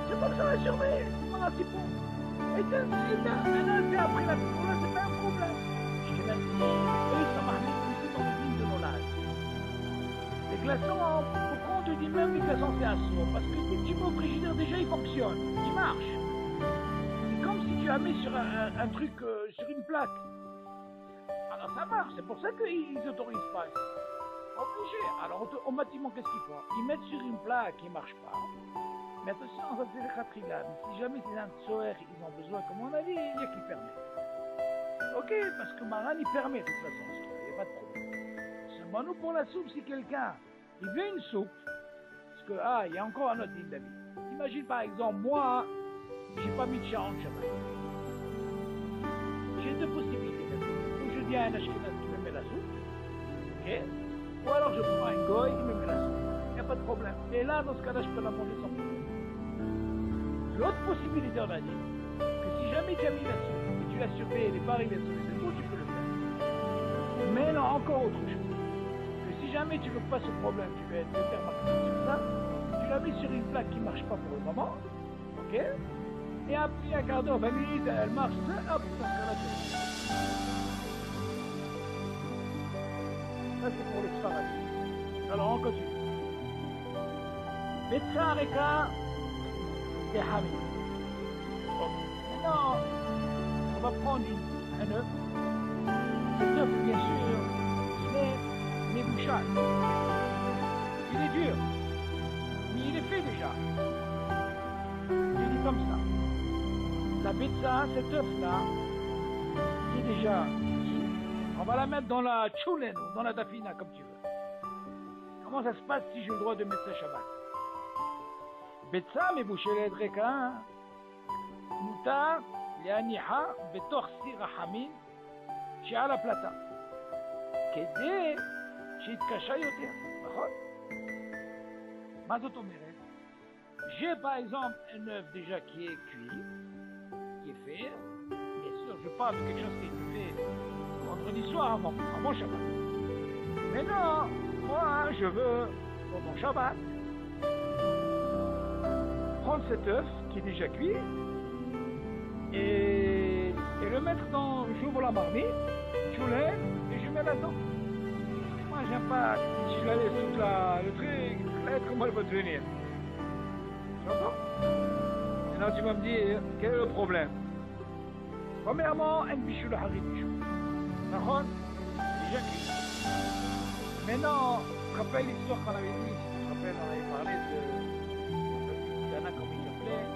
C'est comme ça la surveille. Voilà, c'est bon. Éteint, c'est éteint. Maintenant, c'est après la soupe. Là, c'est pas un problème. Je te laisse. Eux, ça m'a mis aussi dans le ligne de Nolaz. Les glaçons, pourquoi on te dit même les glaçons, c'est un saut? Parce que tu mets au frigidaire, déjà, il fonctionne. Il marche. C'est comme si tu as mis sur un truc, sur une plaque. Alors ça marche, c'est pour ça qu'ils n'autorisent pas. Obligé. Alors automatiquement, qu'est-ce qu'ils font? Ils mettent sur une plaque qui ne marche pas. Mais attention, ça c'est le khatrigan. Si jamais c'est un tsoer, ils ont besoin, comme on a dit, il y a qui permet. Ok, parce que Maran, il permet de toute façon. Il n'y a pas de problème. Seulement nous, pour la soupe, si quelqu'un, il veut une soupe, parce que, il y a encore un autre île d'avis. Imagine par exemple, moi, j'ai pas mis de chat en Shabbat. J'ai deux possibilités. Ou je dis à un Ashkenaz qui me met la soupe, ok? Ou alors je prends un goy qui me met la soupe. Il n'y a pas de problème. Et là, dans ce cas-là, je peux la manger sans problème. L'autre possibilité, on a dit, que si jamais tu as mis la soupe, et tu l'as surveillé, les barils, les souris, c'est tout, tu peux le faire. Mais non, encore autre chose. Que si jamais tu ne veux pas ce problème, tu veux être hyper sur ça, tu l'as mis sur une plaque qui ne marche pas pour le moment, ok? Et après un quart d'heure, 20 minutes, elle marche, hop, dans ce cas-là, tu le fais. Ça, c'est pour les Sfaradim. Alors, on continue. Betsareka et Hamid. Bon. Maintenant, on va prendre un œuf. Cet œuf, bien sûr, il est mébouchal. Il est dur. Mais il est fait déjà. Je dis comme ça. La betsa, cet œuf-là, qui est déjà cuit, on va la mettre dans la tchoulen, dans la dafina, comme tu veux. Comment ça se passe si j'ai le droit de mettre ça Shabbat? betsa, מבושלת ריקה, מותר להניחה בתוך סיר החמין שעל הפלטה, כדי שיתקשה יותר, נכון? מה זאת אומרת? J'ai par exemple un œuf déjà qui est cuit, qui est fait, bien sûr, je parle de quelque chose qui est fait vendredi soir avant Shabbat. Mais non, moi je veux, pour mon Shabbat, prendre cet œuf qui est déjà cuit et le mettre dans, j'ouvre la marmite, je lève et je mets là-dedans. Moi j'aime pas, si je la laisse toute le truc, comment elle va devenir? Tu entends? Maintenant tu vas me dire, quel est le problème? Premièrement, un bichou le harid bichou. D'accord? Déjà cuit. Maintenant, tu te rappelles l'histoire qu'on avait dit, si tu te rappelles, on avait parlé comme il s'appelait,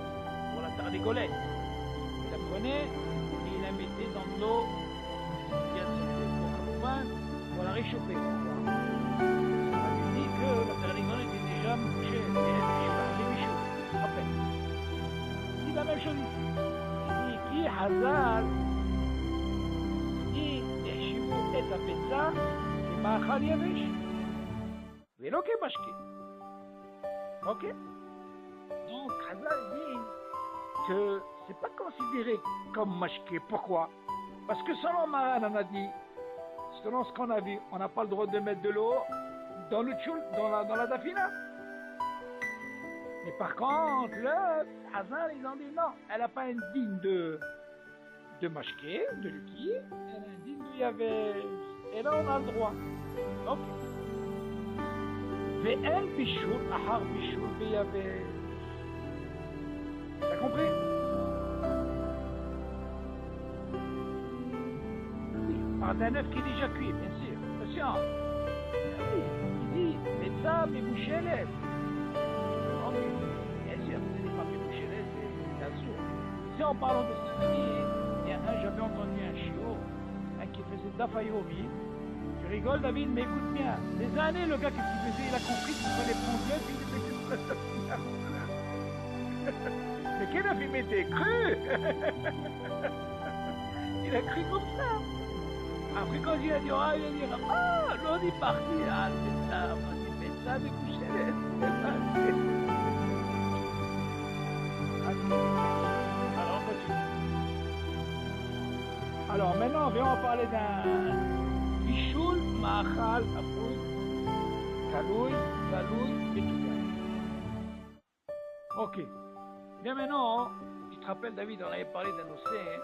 pour la tardicolette. Il la prenait et il la mettait dans de l'eau, bien pour la réchauffer. On avait dit que la tardicolette était déjà mouchée, elle était bichou. Hazal, dit, יחשבו את הביצה כמאכל יבש, ולא כמשקה. Ok? Donc, Hazal dit que c'est pas considéré comme mashké. Pourquoi? Parce que selon Maran, on a dit, selon ce qu'on a vu, on n'a pas le droit de mettre de l'eau dans le tchoul, dans la dafina. Mais par contre, le Hazal, ils ont dit non, elle n'a pas un digne de mashké, de liquide, elle a un digne de yavesh. Et là, on a le droit. Ok. ואין בישול אחר בישול ביבש. T'as compris? Oui, par d'un œuf qui est déjà cuit, bien sûr. Attention. Oui, il dit, mais ça, mes boucheles. Ok, bien sûr, ce n'est pas mes boucheles, c'est la soupe. Si on parle de ça, j'avais entendu un chiot qui faisait dafayomi. Tu rigoles, David, mais écoute bien. Des années, le gars, qu'est-ce qu'il faisait? Il a compris qu'il fallait prendre l'œuf, puis il mettait mais quel œuf il mettait? Cru. Il a cru comme ça. Après, quand il a dit, ah, il a dit, ah, l'on est parti. Ah, c'est ça, des bouchettes. Alors, on continue. Alors, maintenant, on va parler d'un bichoul, ma'achal, afoui, kaloui, et tout ça. Ok. Bien maintenant, tu te rappelles, David, on avait parlé d'un océan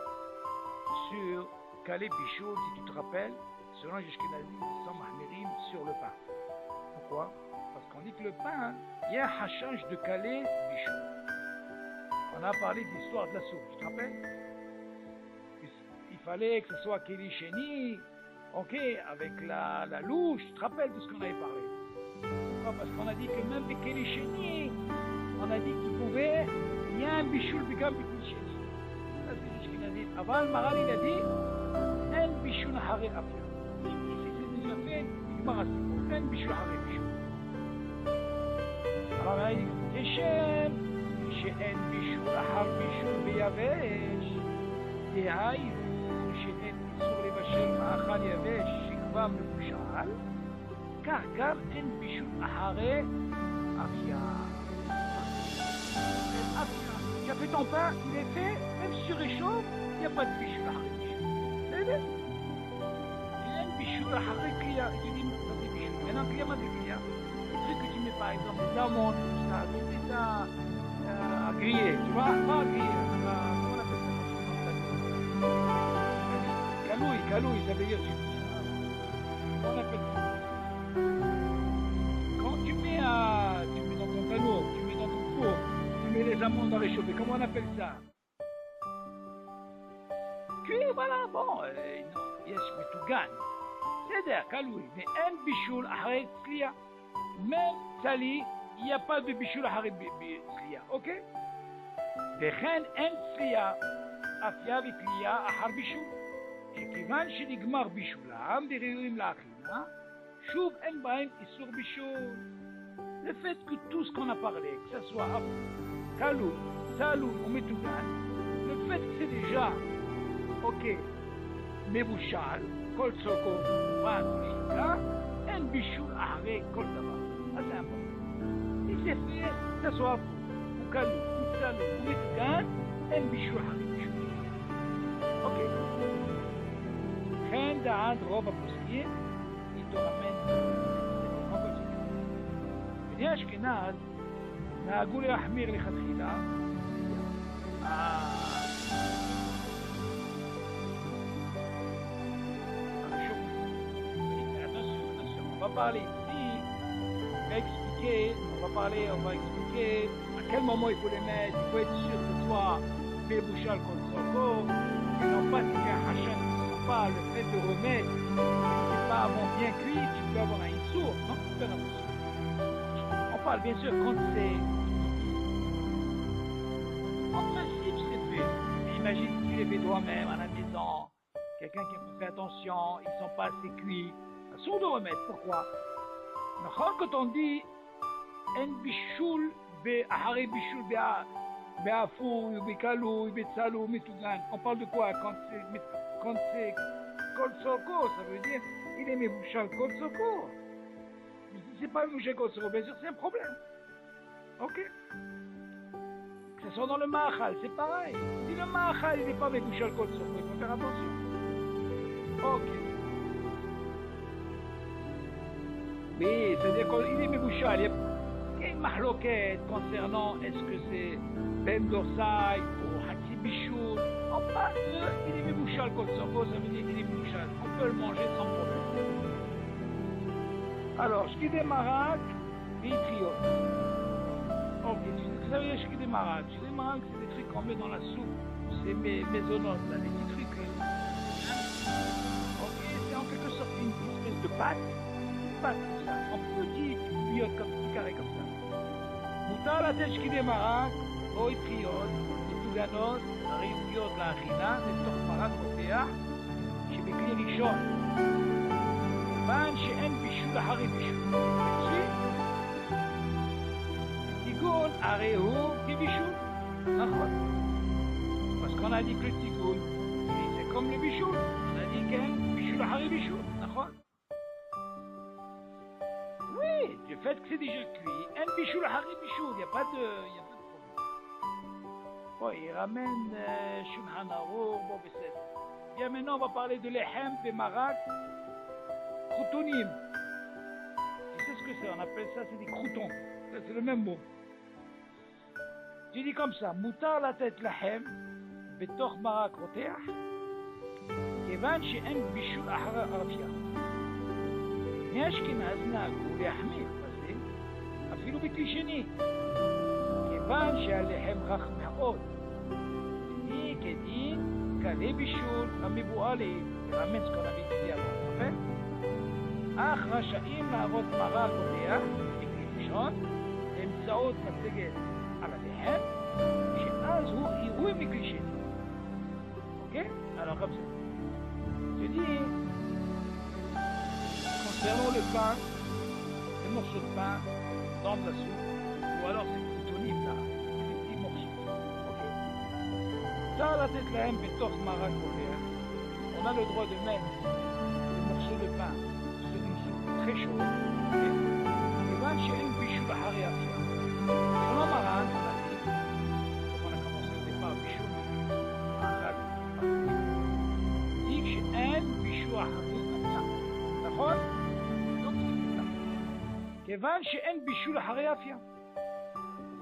sur Kalé Bichoul, si tu te rappelles, selon Yeshkenazi, ils sont mahmirim sur le pain. Pourquoi? Parce qu'on dit que le pain, il y a un hachage de Kalé Bichoul. On a parlé de l'histoire de la soupe, tu te rappelles? Il fallait que ce soit Kéli Chéni, ok, avec la louche, tu te rappelles de ce qu'on avait parlé? Pourquoi? Parce qu'on a dit que même avec Kéli Chéni, on a dit qu'il pouvait, il y a un bichoul bigam bikli Chéni. Ça c'est ce qu'il a dit. Avant le Maral, il a dit, un bichoul haré afia. Si c'est déjà fait, il m'a rassis. Un bichoul haré bichoul. Alors là, il dit, Keshem, שאין בישול אחר בישול ביבש, דהיינו שאין איסור לבשל מאכל יבש שכבר מבושל, כך גם אין בישול אחרי אפיה. Tu as fait ton pain, il est fait, même si tu réchauffes, il n'y a pas de bichoul אחרי בישול. בסדר? אין בישול אחרי קלייה, tu dis, ça c'est bichoul. Maintenant, קלייה, מה זה קלייה? Les trucs que tu mets par exemple, des amandes, tout ça, tu mets ça à griller, tu vois, pas à griller, comment on appelle ça? Caloui, ça veut dire, comment on appelle ça? Quand tu mets dans ton canot, tu mets dans ton four, tu mets les amandes à réchauffer, comment on appelle ça? Cuire, voilà, bon, non, yes, mais tu gagnes. C'est-à-dire, caloui, mais un bichoul arrête clia. Même sali, il n'y a pas de bichoul arrête clia, ok? וכן אין צלייה, אפיה ותלייה אחר בישול. שכיוון שנגמר בישולם וראויים לאכילה, שוב אין בהם איסור בישול. Le fait que tout ce qu'on a parlé, que ce soit kalou, salou ou metougan, le fait que c'est déjà, ok, מבושל, כל צוקו, פרט ושוקה, אין בישול אחרי כל דבר. אז זה important. Si c'est fait, que ce soit ou kalou, salou ou metougan, אין בישול אחרי בישול. Ok. לכן דעת רוב הפוסקים, היא תורמת בני אשכנז נהגו להחמיר לכתחילה. On va parler ici, on va expliquer à quel moment il faut les mettre, il faut être sûr que ce soit bébouchal contre son corps, et non pas si c'est un hachan, pas le fait de remettre, c'est pas avant bien cuit, tu peux avoir un issour, non, c'est pas possible. On parle bien sûr quand c'est... En principe, c'est fait. Mais imagine si tu les fais toi-même à la maison, quelqu'un qui n'a pas fait attention, ils ne sont pas assez cuits. Assour de remettre, pourquoi? Quand on dit en bichoul, ahari bichoul, Béafou, Békalou, Betsalou, Metougan. On parle de quoi quand c'est Kolsoko, ça veut dire il est Mebouchal Kolsoko. Mais si c'est pas Mebouchal Kolsoko, bien sûr c'est un problème. Ok? Que ce soit dans le Mahal, c'est pareil. Si le Mahal il n'est pas Mebouchal Kolsoko, il faut faire attention. Ok. Oui, c'est-à-dire qu'il est Mebouchal. Il y a une mahloquette concernant est-ce que c'est Ben Dorsai ou Hatsi Bichoul. On parle de il est Mebouchal Kolsoko, ça veut dire qu'il est Mebouchal. On peut le manger sans problème. Alors, Shkidé Marak, Vitriot. Ok, tu sais ce que ça veut dire Shkidé Marak? Shkidé Marak, c'est des trucs qu'on met dans la soupe. C'est maisonnotes, là, des petits trucs. Ok, c'est en quelque sorte une espèce de pâte. Une pâte comme ça, en petits biotes comme petit carré comme ça. מותר לתת שקדי מרק או אטריות מטוגנות, ראויות לאכילה, לתוך מרק רותח שבכלי ראשון. כיוון שאין בישול אחרי בישול. טיגון הרי הוא כבישול. נכון. parce qu'on a dit que le tigoun, c'est comme le bichoul. On a dit qu'un bichoul אחרי בישול. נכון. Oui, du fait que c'est déjà cuit, un bichoul, harry bichoul, il n'y a pas de problème. Bon, il ramène Shulchan Aruch, bon, c'est. Bien, maintenant, on va parler de l'ehem, de marak, croutonim. Tu sais ce que c'est? On appelle ça, c'est des croutons. C'est le même mot. Tu dis comme ça, moutar la tête l'ehem, betoch marak roteach, kevan she'en bichoul ahra arfia. מאשכנז נהגו להחמיר בזה אפילו בכלי שני כיוון שהלחם רך מאוד היא כדין כלי בישול המבואלים רמז כל הביטוי על אך רשאים לעבוד מרק רותח בכלי ראשון באמצעות מצגת על הלחם שאז הוא עירוי מכלי שני. אוקיי? alors comme ça je dis concernant le pain, les morceaux de pain dans de la soupe, ou alors c'est croutonim là, c'est des petits morceaux. Ok. Dans la tête là, on a le droit de mettre des morceaux de pain sur une soupe très chaude. Et ben chez une bichou la hariafia. Selon Maran, on a dit, comme on a commencé au départ, bichou, dit que chez un bichou la hariafia. D'accord? כיוון שאין בישול אחרי אפיה.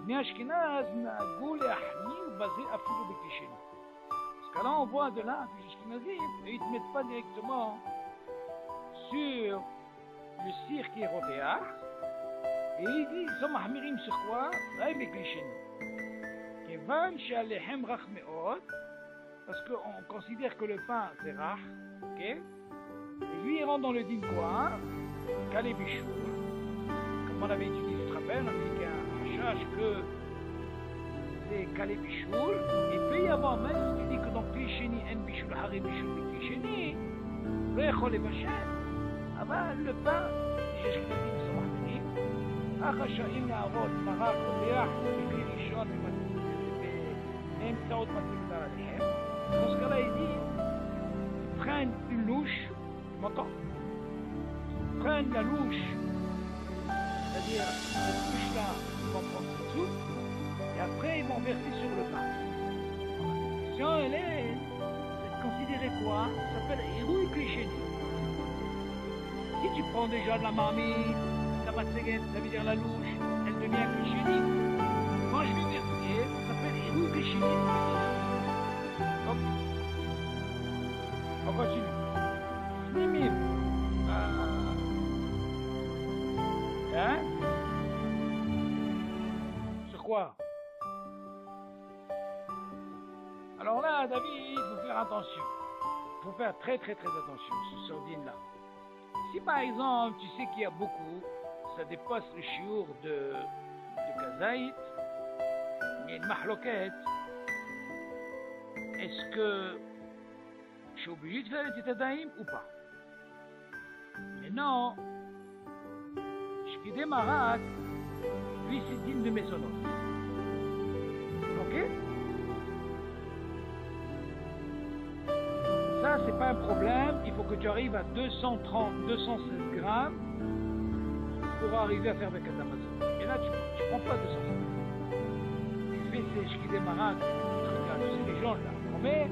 בני אשכנז נהגו להחמיר בזה אפילו בכלי שני. Parce que là on voit de là que les Ashkenazim, ils ne mettent pas directement sur le cire qui est rotéar, et ils sont mahmirim sur quoi? Là בכלי שני. כיוון שהלחם רך מאוד, parce qu'on considère que le pain c'est rach, ok? Et lui il rentre dans le din quoi? Kalé bichoul. On avait étudié, tu te rappelles, on a dit qu'il y a un hachage que c'est Kalé Bichoul, et peut y avoir même si tu dis que dans Klisheni, en Bichoul, Haré Bichoul, Klisheni, Rechol et Vachem, אבל le pain, יש כתבים סמכתנים, החשאים לעבוד מרק רווח בכלי ראשון באמצעות מצגת על הלחם. Dans ce cas-là, il dit, prennent une louche, tu m'entends? Prennent la louche, c'est-à-dire cette couche-là, ils vont prendre cette soupe, et après ils vont verser sur le pain. Alors, la question, elle est considérée quoi? Ça s'appelle Hérouï Klisheni. Si tu prends déjà de la marmite, la matseguette, ça veut dire la louche, elle devient Klisheni. Quand je vais verser, ça s'appelle Hérouï Klisheni. Donc, on continue. Snimim. Hein? Sur quoi? Alors là, David, il faut faire attention. Il faut faire très attention sur ce sordine-là. Si par exemple, tu sais qu'il y a beaucoup, ça dépasse le chiour de Kazaït, il y a une mahloquette, est-ce que je suis obligé de faire les tétadaïm ou pas? Mais non. Shkidé Marak, lui c'est digne de Maisonot. Ok? Ça, c'est pas un problème. Il faut que tu arrives à 230, 216 grammes pour arriver à faire Birkat Hamazon. Et là, tu prends pas 216 grammes. Tu fais ces shkidé marak, tu sais, les gens là, on met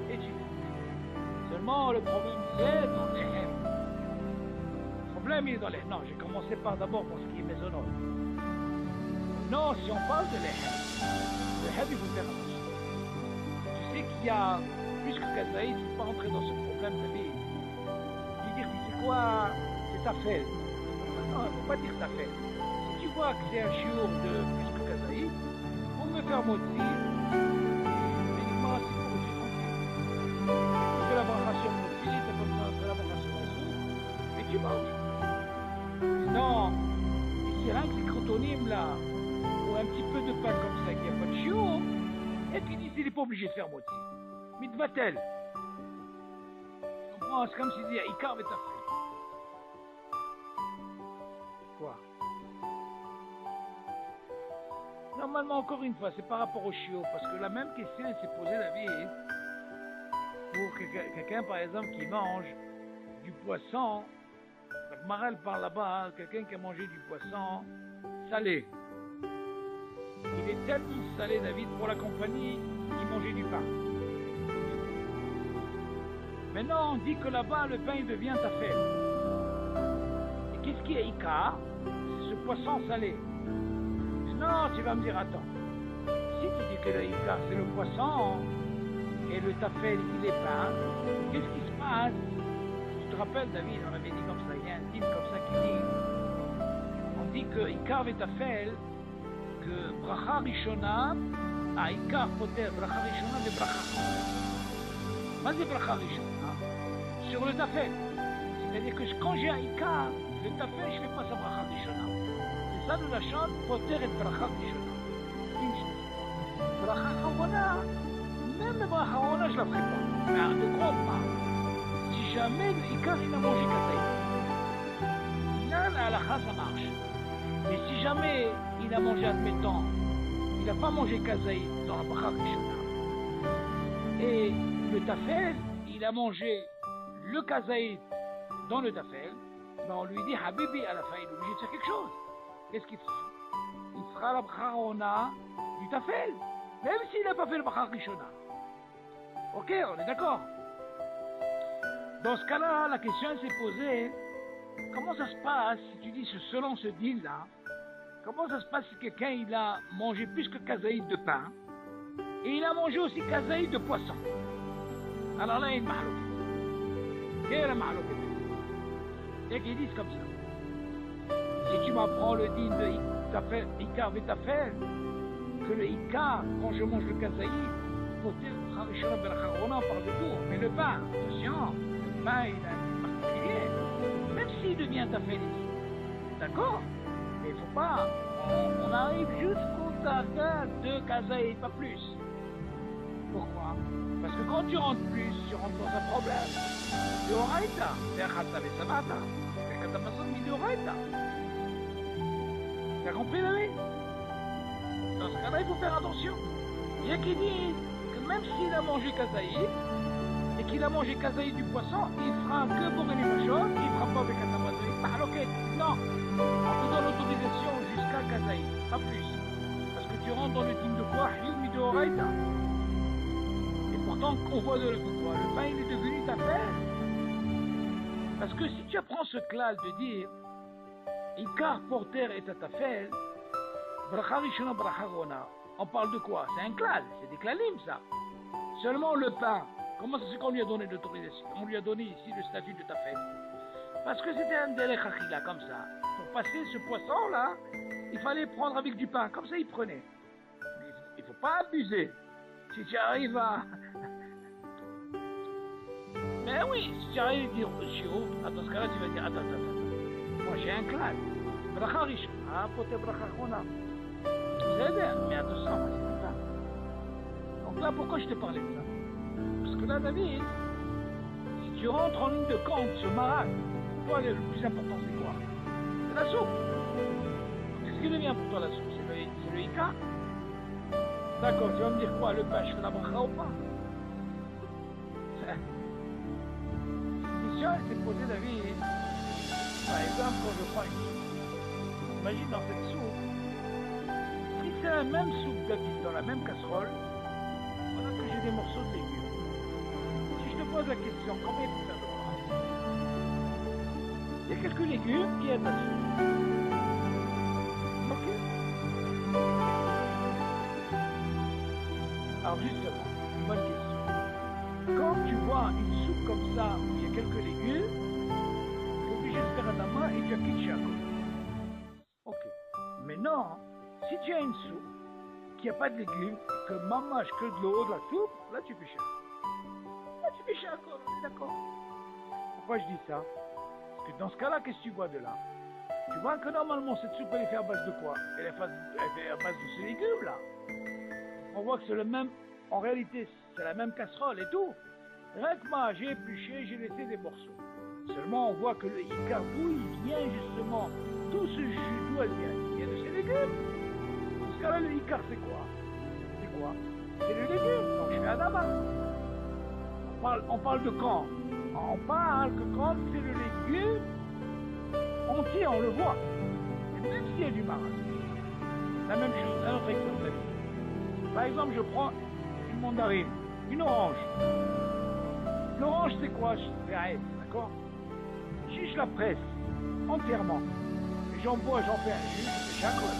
et tu fais. Seulement, le problème, c'est dans les hem. Le problème, il est dans les hem. Non, j'ai commencé par d'abord pour ce qui est maisonnant. Non, si on parle de l'hem, le hem, il faut faire attention. Tu sais qu'il y a plus que Kazaï, tu ne peux pas rentrer dans ce problème de vie. Tu dis, tu sais quoi, c'est ta fête. Non, il ne faut pas dire ta fête. Si tu vois que c'est un chiour de plus que Kazaï, pour me faire moti, uniquement c'est pour que tu tranquille. Tu fais la bracha sur moti, tu n'as pas besoin de faire la bracha sur la soupe, et tu manges. Non, ici rien que les crotonime là, ou un petit peu de pain comme ça, qu'il n'y a pas de chiour, et puis ici il n'est pas obligé de faire moti. Mitvatel. Tu comprends? C'est comme s'il dit Ikar Betafel. Quoi? Normalement, encore une fois, c'est par rapport au chiot, parce que la même question s'est posée la vie pour quelqu'un, par exemple, qui mange du poisson. Donc, Maral parle là-bas, quelqu'un qui a mangé du poisson salé. Il est tellement salé, David, pour la compagnie, il mangeait du pain. Maintenant, on dit que là-bas, le pain devient tafel. Et qu'est-ce qui est Ikar? C'est ce poisson salé. Non, tu vas me dire, attends. Si tu dis que le Ikar, c'est le poisson, et le tafel, il est pain, qu'est-ce qui se passe? Tu te rappelles, David, on avait dit comme ça, il y a un type comme ça qui dit, on dit que Ikar et tafel, que bracha rishona, à Ikar poter, bracha rishona, et bracha. Mais c'est bracha rishona sur le tafel. C'est-à-dire que quand j'ai un Ikar, le tafel, je ne fais pas sa bracha rishona. C'est ça de la chante, poter et bracha rishona. Bracha harona, même le bracha harona, je ne la ferai pas. Mais de quoi on parle? Si jamais le Ikar, il a mangé kazaï, là, la halakha, ça marche. Mais si jamais il a mangé, admettons, il n'a pas mangé kazaï dans la bracha rishona, et le tafel, il a mangé le kazaïd dans le tafel, ben on lui dit Habibi, à la fin il est obligé de faire quelque chose. Qu'est-ce qu'il fera? Il fera la bracha du tafel, même s'il n'a pas fait le bracha rishona. Ok, on est d'accord? Dans ce cas-là, la question s'est posée, comment ça se passe si tu dis selon ce deal-là, comment ça se passe si quelqu'un il a mangé plus que kazaïd de pain, et il a mangé aussi kazaïd de poisson? Alors là, il y a une mahlouk. Quelle est la mahlouk? Et qu'ils disent comme ça. Si tu m'apprends le din de Ikar Betafel, que le Ikar, quand je mange le kazaï, on parle de tout. Mais le pain, attention, le pain, il a un particulier. Même s'il devient tafel ici. D'accord? Mais il ne faut pas. On arrive jusqu'au tafel de kazaï, pas plus. Pourquoi? Parce que quand tu rentres plus, tu rentres dans un problème. De Horaïta. C'est un khatab et sabata. C'est un khatab de Horaïta. T'as compris, David? Dans ce cas-là, il faut faire attention. Il y a qui disent que même s'il a mangé kazaï, et qu'il a mangé kazaï du poisson, il fera que pour une chose, il ne fera pas avec kazaï. Non. On te donne l'autorisation jusqu'à kazaï, pas plus. Parce que tu rentres dans le team de quoi? Hiyumi de Horaïta. Pourtant, on voit de toi, le pain il est devenu tafel. Parce que si tu apprends ce klal de dire Ikar porter et tafel, bracha rishona bracha rona, on parle de quoi? C'est un klal, c'est des klalim ça. Seulement le pain, comment ça se fait qu'on lui a donné l'autorisation? On lui a donné ici le statut de tafel. Parce que c'était un délai chachila comme ça. Pour passer ce poisson là, il fallait prendre avec du pain, comme ça il prenait. Mais il ne faut pas abuser. Si tu arrives à... Mais oui, si tu arrives à dire dans ce cas-là, tu vas dire, attends. Moi j'ai un clan. Bracha riche. Ah, pote bracha rona. C'est bien, mais attention, moi c'est ça. Donc là, pourquoi je te parlais de ça? Parce que là, David, si tu rentres en ligne de compte, ce marak, toi, le plus important, c'est quoi? C'est la soupe. Qu'est-ce qui devient pour toi la soupe? C'est le Ikar? D'accord, tu vas me dire quoi, le pain, je fais la bracha ou pas? La question, elle s'est posée, David. Par exemple, quand je prends une soupe, imagine dans cette soupe, si c'est la même soupe, David, dans la même casserole, voilà que j'ai des morceaux de légumes. Si je te pose la question, combien il faut faire de bras? Il y a quelques légumes qui aident la soupe. Ok. Alors justement, une bonne question. Quand tu vois une soupe comme ça, où il y a quelques légumes, tu es obligé de faire ta main et tu as pitché à côté. Ok. Maintenant, si tu as une soupe qui n'a pas de légumes, que maman mange que de l'eau, de la soupe, là tu fais cher. Là tu fais cher à côté, on est d'accord. Pourquoi je dis ça? Parce que dans ce cas-là, qu'est-ce que tu vois de là? Tu vois que normalement cette soupe elle est faite à base de quoi? Elle est faite à base de ces légumes là. On voit que c'est le même, en réalité c'est la même casserole et tout. Rien que moi j'ai épluché, j'ai laissé des morceaux. Seulement on voit que le Icar, d'où il vient justement, tout ce jus, d'où elle vient? Il vient de ces légumes. Dans ce cas-là le Icar c'est quoi? C'est quoi? C'est les légumes, donc je fais Adama. On parle de quand? On parle que quand c'est le légume, entier, on le voit. Et même s'il y a du marin. La même chose, un autre exemple. Par exemple, je prends une mandarine, une orange. L'orange, c'est quoi? C'est à d'accord? Si je la presse entièrement, et j'en bois, j'en fais un jus, c'est chaque fois.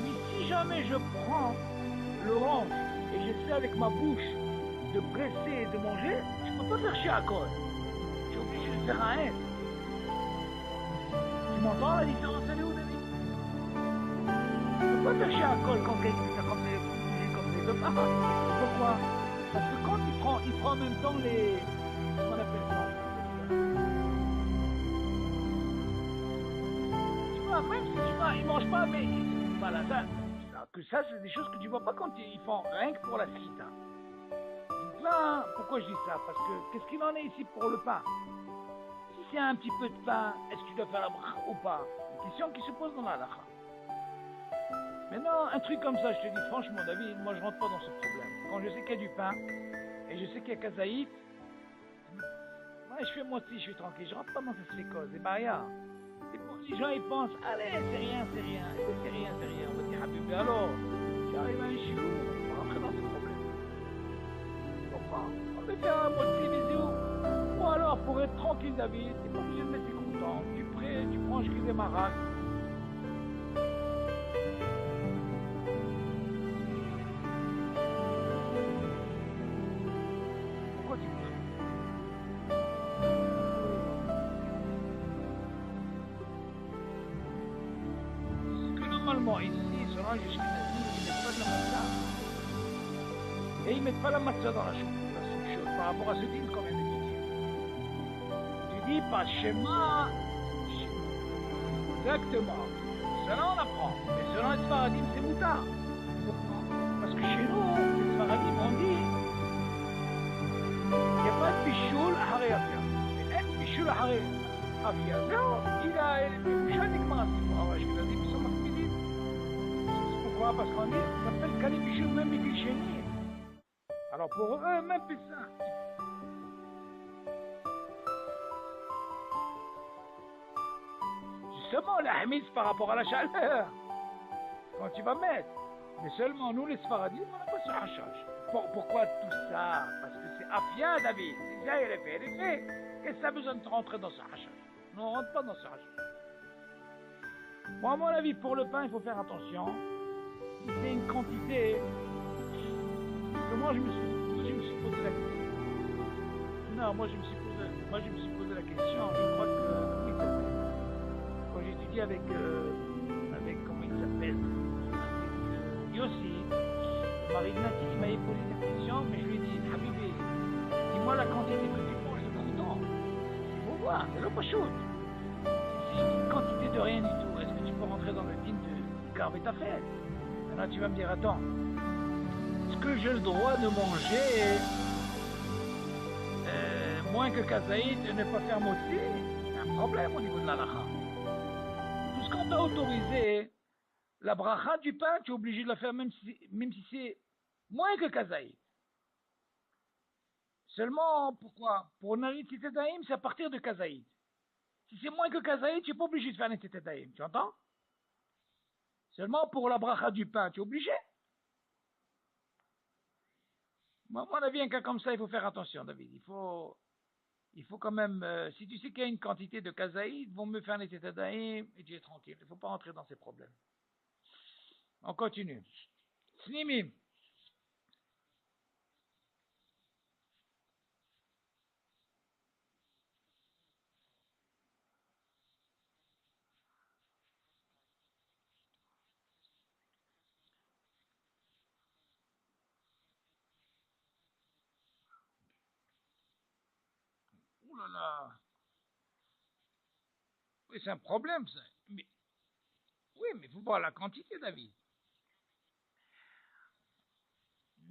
Mais si jamais je prends l'orange et j'essaie avec ma bouche de presser et de manger, je ne peux pas faire chier à cause. Je suis obligé de faire un S. Tu m'entends la différence, elle est où, David? Je ne peux pas faire chier à cause quand quelqu'un fait comme ça. Pourquoi? Parce que quand il prend en même temps les... Comment on appelle ça? Tu vois, même si tu vois, il ne mange pas, mais... Voilà, ça c'est des choses que tu ne vois pas quand ils font rien que pour la frite. Hein. Donc là, pourquoi je dis ça? Parce que, qu'est-ce qu'il en est ici pour le pain? Si c'est un petit peu de pain, est-ce que tu dois faire la bracha ou pas? Une question qui se pose dans la halakha. Maintenant, un truc comme ça, je te dis franchement, David, moi je rentre pas dans ce problème. Quand je sais qu'il y a du pain, et je sais qu'il y a kazaït, moi je fais moitié, je suis tranquille, je rentre pas dans cette cause, et bah rien. Et pour les gens, ils pensent, allez, c'est rien, c'est rien, c'est rien, c'est rien. On va dire, Habib, alors, j'arrive à un chilou, on va rentrer dans ce problème. Pourquoi? On va faire un moitié vidéo. Ou alors, pour être tranquille, David, t'es pas obligé de mettre content, tu prends que des maracas. Normalement, ici, selon les Ashkénazim, ils mettent pas de la matzah. Et ils mettent pas la matzah dans la soupe chaude par rapport à ce din qu'on vient de dire. Tu dis pas Shema, exactement. Cela on apprend. Mais selon les Sfaradim, c'est moutard. Pourquoi? Parce que chez nous, les Sfaradim ont dit il n'y a pas de bichoul à Haré Afia. Mais un bichoul à Haré Afia. Non, il a des bouchons uniquement. Alors, je vais dire, ils sont marqués. Pourquoi? Parce qu'on dit, ça s'appelle Kalibichou, même Bicheni. Alors pour eux, même plus ça. Justement, la hamise par rapport à la chaleur. Quand tu vas mettre. Mais seulement nous, les Sfaradim, on n'a pas ce hachage. Pourquoi tout ça? Parce que c'est Afia, David. C'est ça, il est fait. Qu'est-ce que ça a besoin de rentrer dans ce hachage? Non, on ne rentre pas dans ce hachage. Bon, à mon avis, pour le pain, il faut faire attention. C'est une quantité que moi je me suis posé la question. Non, moi je me suis posé la question. Je crois que quand j'étudie avec comment il s'appelle, avec Yossi, Marie Nati, il m'avait posé cette question, mais je lui ai dit, Habibi, dis-moi la quantité que tu manges de ton temps. Il faut voir, c'est le pas chaud. Si c'est une quantité de rien du tout, est-ce que tu peux rentrer dans le din de Karbetafel? Là, tu vas me dire, attends, est-ce que j'ai le droit de manger moins que Kazaïd et ne pas faire moitié? Il y a un problème au niveau de la lacha. Tout ce qu'on t'a autorisé, la bracha du pain, tu es obligé de la faire même si c'est moins que kazaïd. Seulement, pourquoi? Pour Narit Titadaïm, c'est à partir de kazaïd. Si c'est moins que kazaïd, tu n'es pas obligé de faire Narit Titadaïm, tu entends? Seulement pour la bracha du pain, tu es obligé. Moi, à mon avis, un cas comme ça, il faut faire attention, David. Il faut quand même, si tu sais qu'il y a une quantité de kazaïd, vont me faire Narit Titadaïm et tu es tranquille. Il ne faut pas rentrer dans ces problèmes. On continue. Snimim. Ouh là là. Oui, c'est un problème, ça. Oui, mais il faut voir la quantité, David.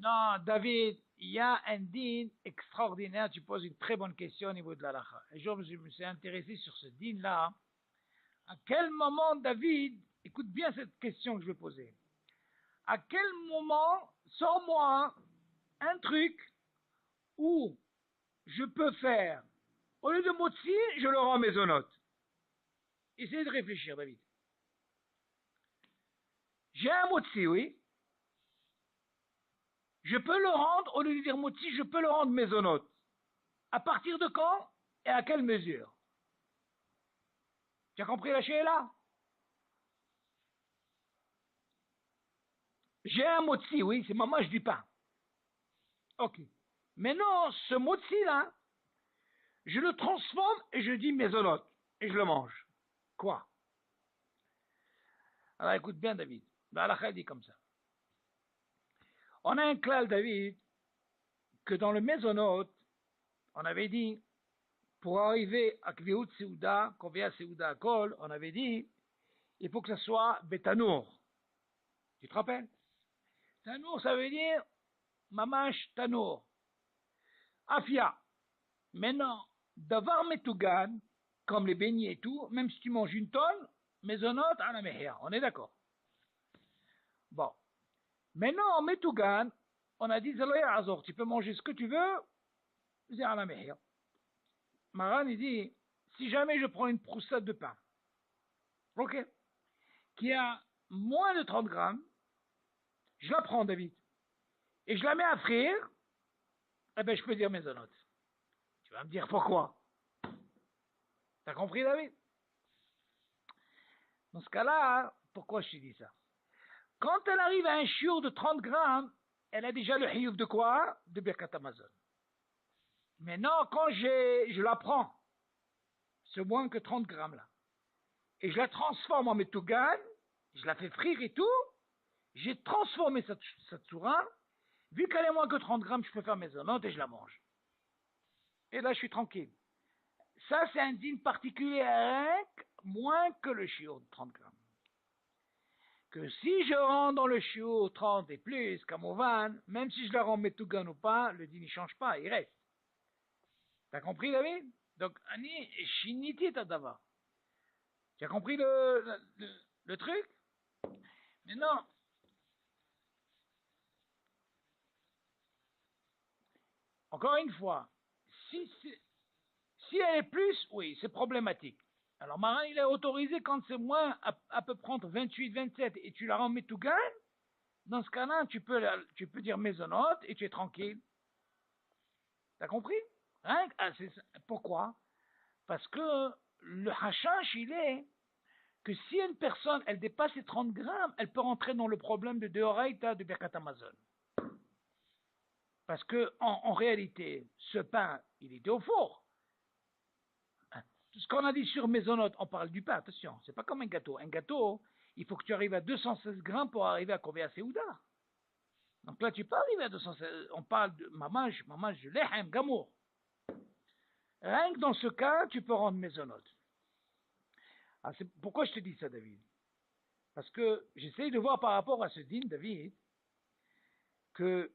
Non, David, il y a un din extraordinaire. Tu poses une très bonne question au niveau de l'halakha. Un jour, je me suis intéressé sur ce din-là. À quel moment, David, écoute bien cette question que je vais poser. À quel moment, sors-moi un truc où je peux faire, au lieu de motzi, je le rends maisonnote. Essayez de réfléchir, David. J'ai un motzi, oui. Je peux le rendre, au lieu de dire motzi, je peux le rendre maisonnote. À partir de quand et à quelle mesure? Tu as compris la là? J'ai un motzi, oui, c'est maman, je dis pas. Ok. Maintenant, ce motzi-là, je le transforme et je dis maisonnote. Et je le mange. Quoi? Alors écoute bien, David. Dans la dit comme ça. On a un clal, David, que dans le maisonnote, on avait dit, pour arriver à Kviut Seuda, Kovia Seuda Kol, on avait dit, il faut que ce soit Betanour. Tu te rappelles? Tanour, ça veut dire Mamash Tanour. Afia. Maintenant, Davar Metougan, comme les beignets et tout, même si tu manges une tonne, maisonnote à la mehia. On est d'accord? Bon. Maintenant, en Metougan, on a dit Zaloya Azor, tu peux manger ce que tu veux, c'est à la mehia. Maran, il dit, si jamais je prends une proussade de pain, ok, qui a moins de 30 grammes, je la prends, David, et je la mets à frire, eh ben, je peux dire maisonnote. Tu vas me dire pourquoi. T'as compris, David? Dans ce cas-là, pourquoi je te dis ça? Quand elle arrive à un chiour de 30 grammes, elle a déjà le hiouf de quoi? De Birkat Amazon. Maintenant, quand je la prends, c'est moins que 30 grammes là, et je la transforme en metougan, je la fais frire et tout, j'ai transformé cette soura, vu qu'elle est moins que 30 grammes, je peux faire mes zonotes et je la mange. Et là, je suis tranquille. Ça, c'est un dîme particulier avec moins que le chiot de 30 grammes. Que si je rends dans le chiot 30 et plus, comme au van, même si je la rends metougan ou pas, le dîme ne change pas, il reste. T'as compris, David? Donc, Ani, shiniti tadava. Tu as compris le truc? Mais non. Encore une fois, si elle est plus, oui, c'est problématique. Alors, Marin, il est autorisé quand c'est moins, à peu près entre 28, 27, et tu la rends metougan. Dans ce cas-là, tu peux dire maisonnote et tu es tranquille. T'as compris? Hein? Ah, pourquoi? Parce que le hashash, il est que si une personne, elle dépasse les 30 grammes, elle peut rentrer dans le problème de Deoraita de Birkat Amazon. Parce que, en réalité, ce pain, il était au four. Tout ce qu'on a dit sur maisonnote, on parle du pain, attention, c'est pas comme un gâteau. Un gâteau, il faut que tu arrives à 216 grammes pour arriver à Kovea Seuda. Donc là, tu peux arriver à 216, on parle de mamage, de lehem, gamour. Rien que dans ce cas, tu peux rendre maisonnote. Ah, pourquoi je te dis ça, David? Parce que j'essaye de voir par rapport à ce dîme, David, que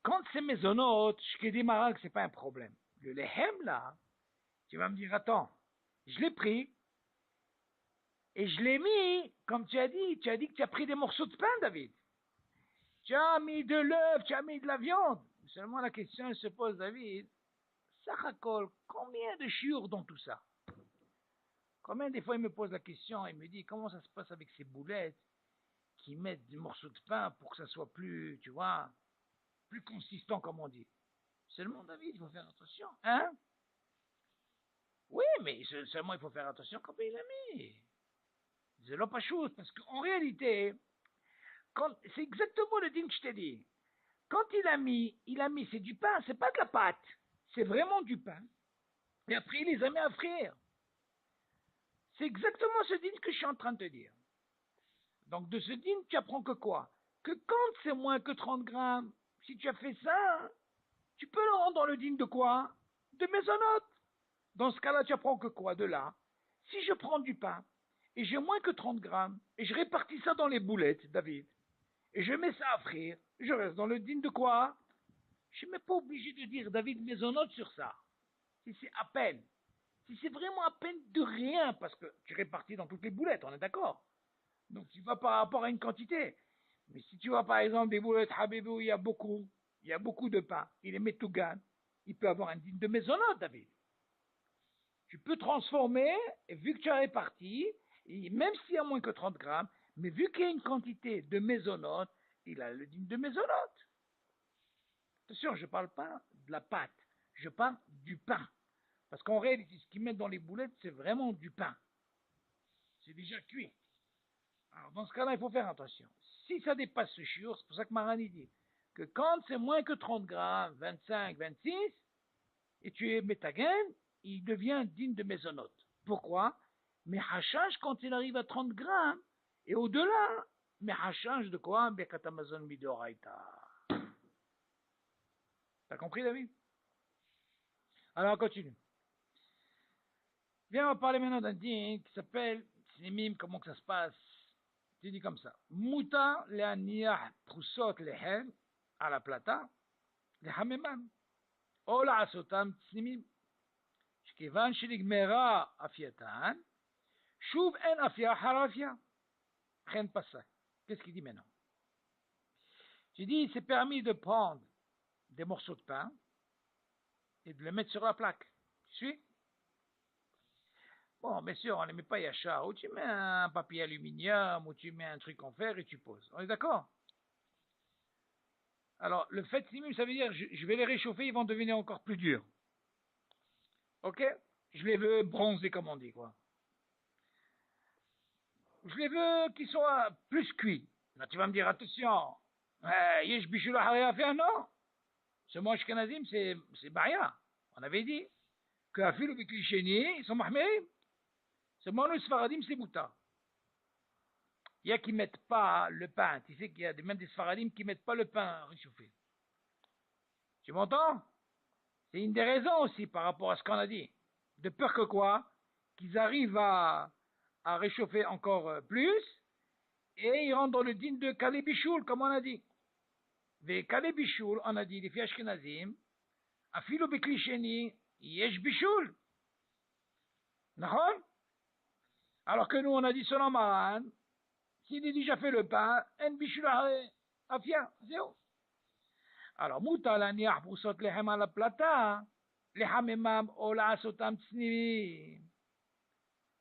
quand c'est maisonnote, je te dis, Maral, que c'est pas un problème. Le lehem, là, tu vas me dire, attends, je l'ai pris, Et je l'ai mis, comme tu as dit que tu as pris des morceaux de pain, David. Tu as mis de l'œuf, tu as mis de la viande. Seulement la question se pose, David, Sachakol, combien de chiours dans tout ça? Combien des fois il me pose la question, il me dit, comment ça se passe avec ces boulettes qui mettent des morceaux de pain pour que ça soit plus, tu vois, plus consistant, comme on dit. Seulement, David, il faut faire attention, hein? Oui, mais seulement il faut faire attention quand il a mis. C'est là pas chose, parce qu'en réalité, c'est exactement le dîme que je t'ai dit. Quand il a mis, c'est du pain, c'est pas de la pâte, c'est vraiment du pain. Et après, il les a mis à frire. C'est exactement ce dîme que je suis en train de te dire. Donc, de ce dîme, tu apprends que quoi? Que quand c'est moins que 30 grammes, si tu as fait ça, tu peux le rendre dans le dîme de quoi? De mésonote. Dans ce cas-là, tu apprends que quoi? De là. Si je prends du pain, et j'ai moins que 30 grammes, et je répartis ça dans les boulettes, David, et je mets ça à frire, je reste dans le dîme de quoi? Je ne suis même pas obligé de dire David mésonote sur ça. Si c'est à peine. Si c'est vraiment à peine de rien, parce que tu répartis dans toutes les boulettes, on est d'accord? Donc tu vas par rapport à une quantité. Mais si tu vois par exemple des boulettes Habibou où il y a beaucoup de pain, il est métougan, il peut avoir un dîme de mésonote, David. Tu peux transformer, et vu que tu as réparti, et même s'il y a moins que 30 grammes, mais vu qu'il y a une quantité de mésonote, il a le dîme de mésonote. Attention, je ne parle pas de la pâte, je parle du pain. Parce qu'en réalité, ce qu'ils mettent dans les boulettes, c'est vraiment du pain. C'est déjà cuit. Alors, dans ce cas-là, il faut faire attention. Si ça dépasse ce chiour, c'est pour ça que Marani dit que quand c'est moins que 30 grammes, 25, 26, et tu es métagen, il devient digne de mésonote. Pourquoi? Mais hachage quand il arrive à 30 grammes, et au-delà, mais hachage de quoi? Bekatamazon midoraita. T'as compris, David? Alors, on continue. Viens, on va parler maintenant d'un dîme qui s'appelle Sinimim, comment que ça se passe? Tu dis comme ça. Muta le'aniyah prusot lehem à la plata, lehamemam. או לעשותם צנימים, שכיוון שנגמרה אפייתן, שוב אין אפייה אחר אפייה. Rien passa. Qu'est-ce qu'il dit maintenant? J'ai dit, c'est permis de prendre des morceaux de pain et de les mettre sur la plaque. Tu suis? Bon, bien sûr, on ne les met pas yachar. Ou tu mets un papier aluminium, ou tu mets un truc en fer et tu poses. On est d'accord? Alors, le fait simul, ça veut dire, je vais les réchauffer, ils vont devenir encore plus durs. Ok? Je les veux bronzés, comme on dit, quoi. Je les veux qu'ils soient plus cuits. Là, tu vas me dire, attention, yesh bishula haria fait non? Ce mot ashkenazim, c'est baria. On avait dit que afil ou biklicheni, ils sont mahmerim. Ce mot nous sfaradim, c'est mouta. Il y a qui mettent pas le pain. Tu sais qu'il y a même des sfaradim qui mettent pas le pain réchauffé. Tu m'entends? C'est une des raisons aussi par rapport à ce qu'on a dit. De peur que quoi? Qu'ils arrivent à réchauffer encore plus, et ils rentrent dans le din de Kalebichoul, comme on a dit. Ve Kalebichoul, on a dit, les filles ashkenazim, afilo bekli sheni, yesh bichoul. Nahon? Alors que nous, on a dit selon Maran, s'il a déjà fait le pain, en bichoul afia, zéro. Alors, mouta la niach broussot lehem à la plata, lehamemam o la asotam tsnimi.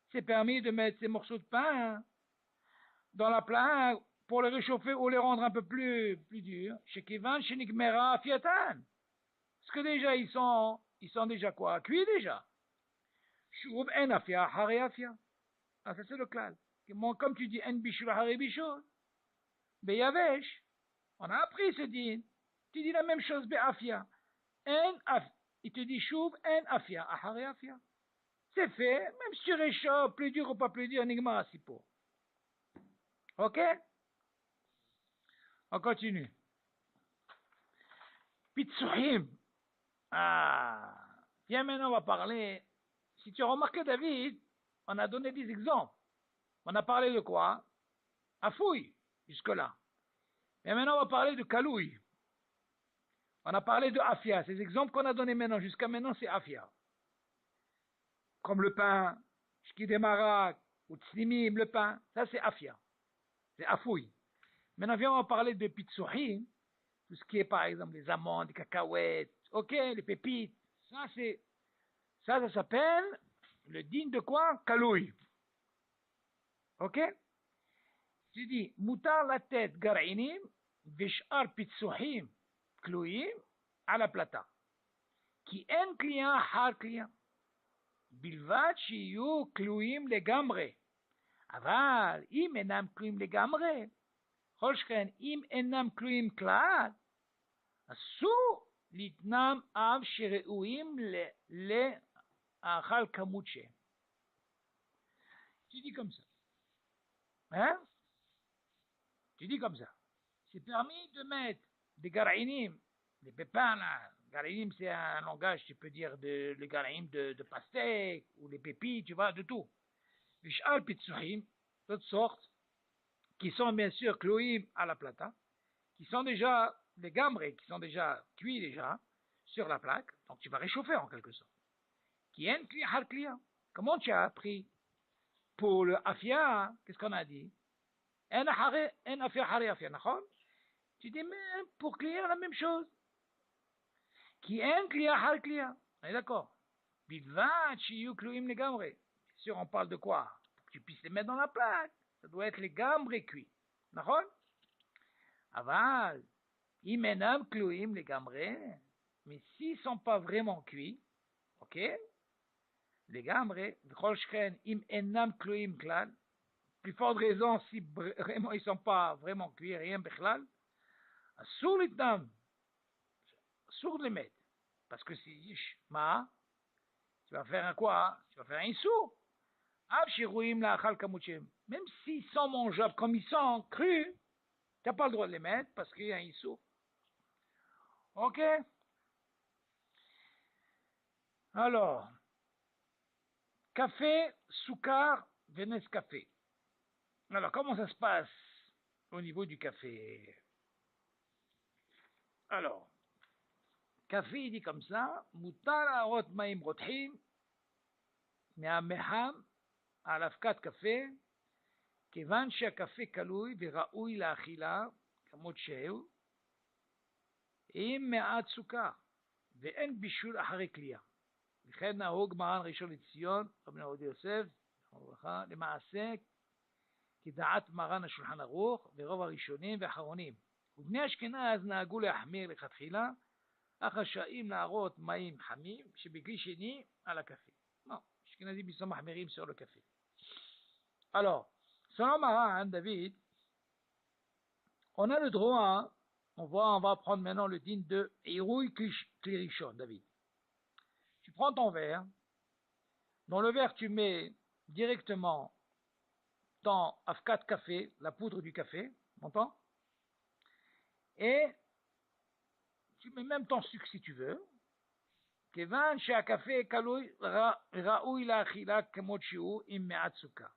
C'est permis de mettre ces morceaux de pain dans la plaque pour les réchauffer ou les rendre un peu plus durs. Chez Kivan, chez Nigmera, Fiatan. Parce que déjà, ils sont déjà quoi? Cuits déjà. Choub en afia, hare afia. Ah, ça c'est le clal. Comme tu dis, en bichou, hare bichou. Beyavesh. On a appris ce din. Tu dis la même chose, be'afia. En af. Il te dit choub en afia, hare afia. C'est fait, même si tu réchauffes, plus dur ou pas plus dur, Nigma Asipo. Ok? On continue. Pitsuhim. Ah. Viens maintenant, on va parler. Si tu as remarqué, David, on a donné des exemples. On a parlé de quoi? Afouille, jusque-là. Et maintenant, on va parler de Kalouille. On a parlé de Afia. Ces exemples qu'on a donnés maintenant, jusqu'à maintenant, c'est Afia. Comme le pain, Shki des marak, ou tslimim, le pain, ça c'est afia, c'est afouille. Maintenant, viens, on va parler de pitsuhim, tout ce qui est par exemple les amandes, les cacahuètes, ok, les pépites, ça s'appelle le digne de quoi? Kaloui. Ok? Tu dis, moutar la tête gar'inim, vishar pitsuhim, klouyim, à la plata. Qui en client, har client. בלבד שיהיו כלואים לגמרי. אבל אם אינם כלואים לגמרי, כל שכן אם אינם כלואים כלל, אסור לתנם אף שראויים לאכל כמות שהם. Tu dis comme ça. Hein? Tu dis comme ça. C'est permis de mettre des gar'inim, des pépins là. Garaïm, c'est un langage, tu peux dire, le garaïm de pastèque, ou les pépites, tu vois, de tout. Vishal pitsuhim, toutes sortes, qui sont bien sûr cloïm à la plata, qui sont déjà des gambrés, qui sont déjà cuits déjà, sur la plaque, donc tu vas réchauffer en quelque sorte. Qui est un client. Comment tu as appris? Pour le afia, qu'est-ce qu'on a dit? En afia hari afia, d'accord? Tu dis, mais pour client, la même chose. Qui est client har client. On est d'accord? Bilvat shiyu kloim les gambrés. Bien sûr, on parle de quoi? Pour que tu puisses les mettre dans la plaque. Ça doit être les gambrés cuits. D'accord? Aval, imenam kloim les gambrés. Mais s'ils ne sont pas vraiment cuits, ok? Les gambrés, v'cholshken im enam kloim klal. Plus forte raison, si vraiment ils ne sont pas vraiment cuits, rien bechlal. Asur l'itnam. Asur les mettre. Parce que c'est yish, ma, tu vas faire un quoi? Tu vas faire un sou. Même s'ils sont mangeables comme ils sont crus, tu n'as pas le droit de les mettre parce qu'il y a un issou. Ok? Alors, café, soukar, Nescafé. Alors, comment ça se passe au niveau du café? Alors, café, il dit comme ça, Moutara rot maim rothim, מהמחם על אבקת קפה, כיוון שהקפה קלוי וראוי לאכילה כמות שהוא, עם מעט סוכר, ואין בישול אחרי קלייה. וכן נהוג מרן ראשון לציון, רבי עובדיה יוסף, למעשה כדעת מרן השולחן ערוך, ורוב הראשונים ואחרונים. ובני אשכנז נהגו להחמיר לכתחילה, אך רשאים להראות מים חמים שבכלי שני על הקפה. Ashkenazim, ils sont mahmirim sur le café. Alors, selon Maran, David, on a le droit, on va prendre maintenant le din de Irouy Klirishon, David. Tu prends ton verre, dans le verre tu mets directement ton afkat café, la poudre du café, m'entends? Et tu mets même ton sucre si tu veux. כיוון שהקפה קלוי ראוי לאכילה כמות שהוא עם מעט סוכר.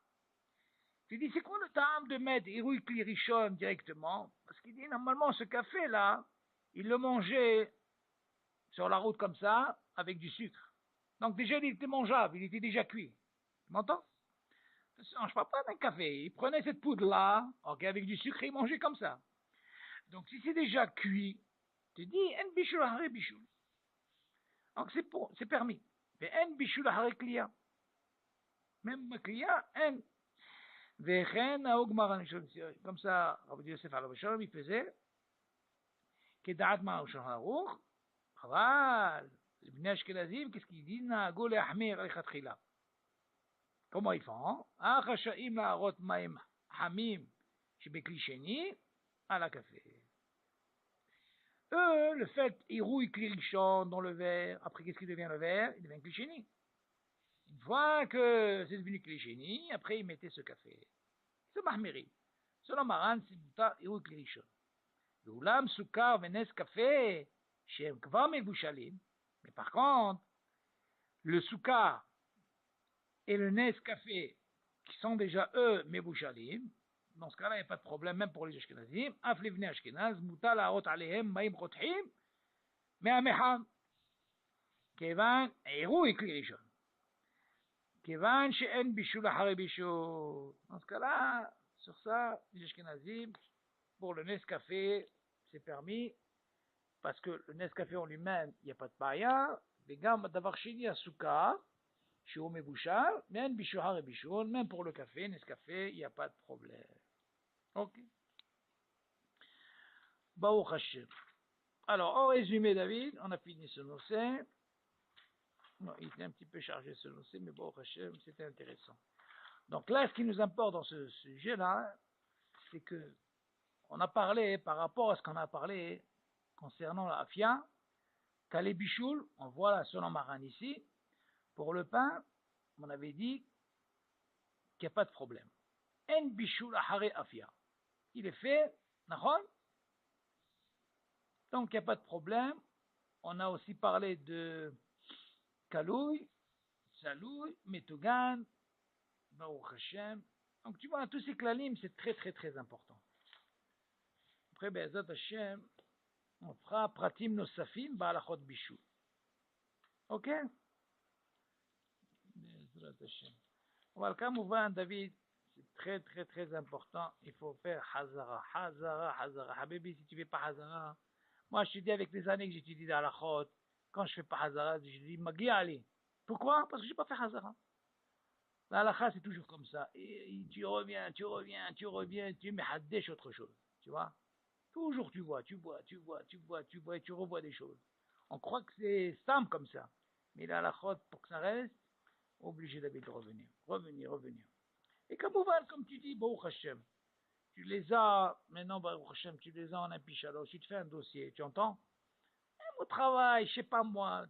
Tu dis, c'est quoi le temps de mettre Irouy Klirishon directement? Parce qu'il dit, normalement, ce café-là, il le mangeait sur la route comme ça, avec du sucre. Donc déjà, il était mangeable, il était déjà cuit. Tu m'entends? Je ne parle pas d'un café. Il prenait cette poudre-là, ok, avec du sucre, et il mangeait comme ça. Donc si c'est déjà cuit, tu dis, en bichoul, haré bichoul. Donc c'est permis. Mais en bichoul haré kliya. Même kliya, en. Comme ça, Rabbi Yosef Alav Shalom, il faisait, כדעת מה ראשון ערוך, אבל בני אשכנזים, qu'est-ce qu'ils disent? נהגו להחמיר לכתחילה. Comment ils font? אך רשאים להראות מים חמים שבכלי שני על הקפה. Eux, le fait, ils rouillent Klirishon dans le verre. Après, qu'est-ce qui devient le verre? Il devient Klisheni. Une fois que c'est devenu Klisheni, après, ils mettaient ce café. C'est Mahmeri. Selon Maran, c'est Mutar, ils rouillent Klirishon. ואולם סוכר ונס קפה שהם כבר מבושלים, mais par contre, le soukar et le nes café qui sont déjà eux מבושלים, dans ce cas-là, il n'y a pas de problème, même pour les Ashkenazim, אף לבני אשכנז, מותר להראות עליהם מים רותחים מהמחם, כיוון עירוי כלי ראשון. Kevan she'en bishul ahari bishul. Dans ce cas-là, sur ça, les Ashkenazim, pour le Nescafé, c'est permis, parce que le Nescafé en lui-même, il n'y a pas de baya. Les gars, d'avoir chini à Souka, chez Ome Bouchard, même bishul ahari bishul, même pour le café, Nescafé, il n'y a pas de problème. Ok. Baruch Hashem. Alors, en résumé, David, on a fini ce noce. Non, il était un petit peu chargé ce noce, mais Baruch Hashem, c'était intéressant. Donc là, ce qui nous importe dans ce sujet-là, c'est que on a parlé, par rapport à ce qu'on a parlé concernant la afia, Kalé Bichoul, on voit la Solon Maran ici, pour le pain, on avait dit qu'il n'y a pas de problème. En Bichoul Ahare Afia. Il est fait, d'accord? Donc il n'y a pas de problème. On a aussi parlé de Kalouy, Salouy, Metugan, Baruch Hashem. Donc tu vois, tous ces klalim, c'est très très très important. Après, Be'ezat Hashem, on fera Pratim Nosafim Ba'alachot Bishul. Ok? Be'ezat Hashem. Voilà, comme on voit, David, c'est très très très important. Il faut faire Hazara, Hazara, Hazara. Habibi, si tu ne fais pas Hazara, moi je te dis avec les années que j'étudie dans la Chod, quand je ne fais pas Hazara, je dis Magi Ali. Pourquoi? Parce que je n'ai pas fait Hazara. La halakha, c'est toujours comme ça. Et tu reviens, tu mets haddesh autre chose. Tu vois? Toujours tu vois, et tu revois des choses. On croit que c'est simple comme ça. Mais la halakha, pour que ça reste, obligé d'habiter de revenir. Et comme tu dis, Baruch Hashem, tu les as, maintenant, Baruch Hashem, tu les as en un pichalo, tu te fais un dossier, tu entends? Au travail, je sais pas moi,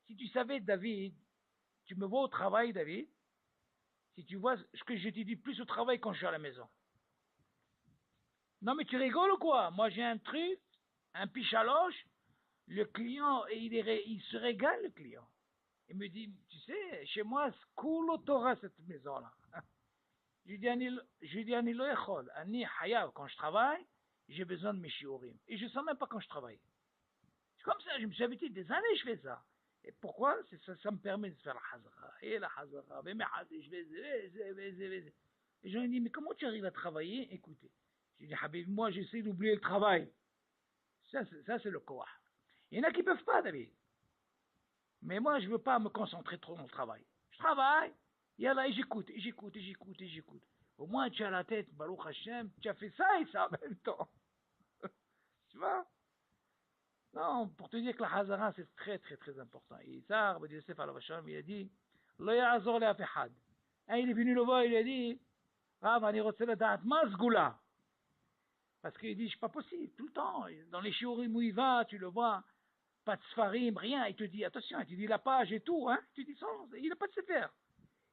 si tu savais, David, tu me vois au travail, David, si tu vois ce que je te dis plus au travail quand je suis à la maison. Non mais tu rigoles ou quoi? Moi j'ai un truc, un pichaloche, le client, il se régale le client. Il me dit, tu sais, chez moi, c'est cool au Torah cette maison-là. Je lui dis, Ani lo echol, Ani hayav, quand je travaille, j'ai besoin de mes shiurim. Et je ne sens même pas quand je travaille. C'est comme ça, je me suis habitué, des années je fais ça. Et pourquoi? Ça me permet de faire la hazara. Et la hazara, mais je vais. Et les gens me disent, mais comment tu arrives à travailler? Écoutez. Je dis, Habib, moi j'essaie d'oublier le travail. Ça c'est le koah. Il y en a qui ne peuvent pas, David. Mais moi, je ne veux pas me concentrer trop dans le travail. Je travaille, et là, j'écoute. Au moins, tu as la tête, Baruch Hashem, tu as fait ça et ça en même temps. Tu vois? Non, pour te dire que la hazara, c'est très, très, très important. Et ça, Rabbi Yosef al-Vasham, il a dit, Lo ya'azor le afehad. Il est venu le voir, il a dit, Rav, ani rotse ledat, ma zgoula. Parce qu'il dit, c'est pas possible, tout le temps. Dans les shiurim où il va, tu le vois, pas de sfarim, rien. Il te dit, attention, il te dit la page et tout, hein. Tu dis, il n'a pas de sefer.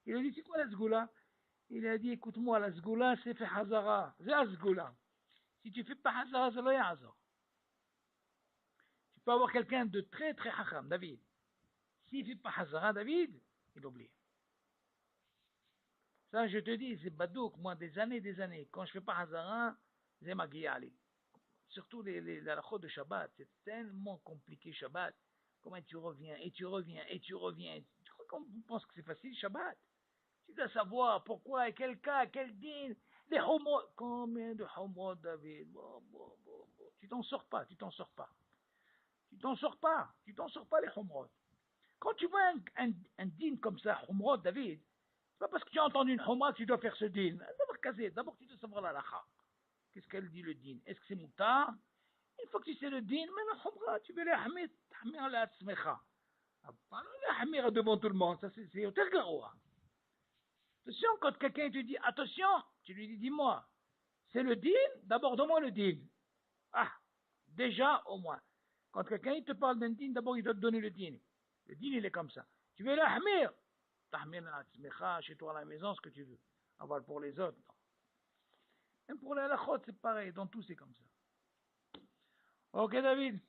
Il a dit, c'est quoi la zgoula? Il a dit, écoute-moi, la zgoula, c'est fait hazara. C'est la zgoula. Si tu fais pas hazara, c'est lo ya'azor. Tu peux avoir quelqu'un de très très hacham, David. S'il ne fait pas hazara, David, il oublie. Ça, je te dis, c'est badouk, moi, des années. Quand je ne fais pas hazara, c'est ma guiali. Surtout les halachot de Shabbat, c'est tellement compliqué Shabbat. Comment tu reviens. Tu crois qu'on pense que c'est facile Shabbat? Tu dois savoir pourquoi, quel cas, quel din, les homos. Combien de homos, David? Bon. Tu t'en sors pas. Tu t'en sors pas les homros. Quand tu vois un din comme ça, homrod, David, c'est pas parce que tu as entendu une homra que tu dois faire ce din. D'abord tu dois savoir la lacha. Qu'est-ce qu'elle dit le din? Est-ce que c'est moutar? Une fois que tu sais le din, mais la homra, tu veux l'ahmir la tzmecha. Pas l'ahmir devant tout le monde, ça c'est au tergaroua. Attention, quand quelqu'un te dit attention, tu lui dis dis-moi, c'est le din, d'abord donne-moi le din. Ah, déjà au moins. Quand quelqu'un te parle d'un din, d'abord il doit te donner le din. Le din il est comme ça. Tu veux l'ahmir? T'ahmir la tzmecha, chez toi à la maison, ce que tu veux. Avoir pour les autres, non. Même pour les halachot, c'est pareil, dans tout c'est comme ça. Ok David?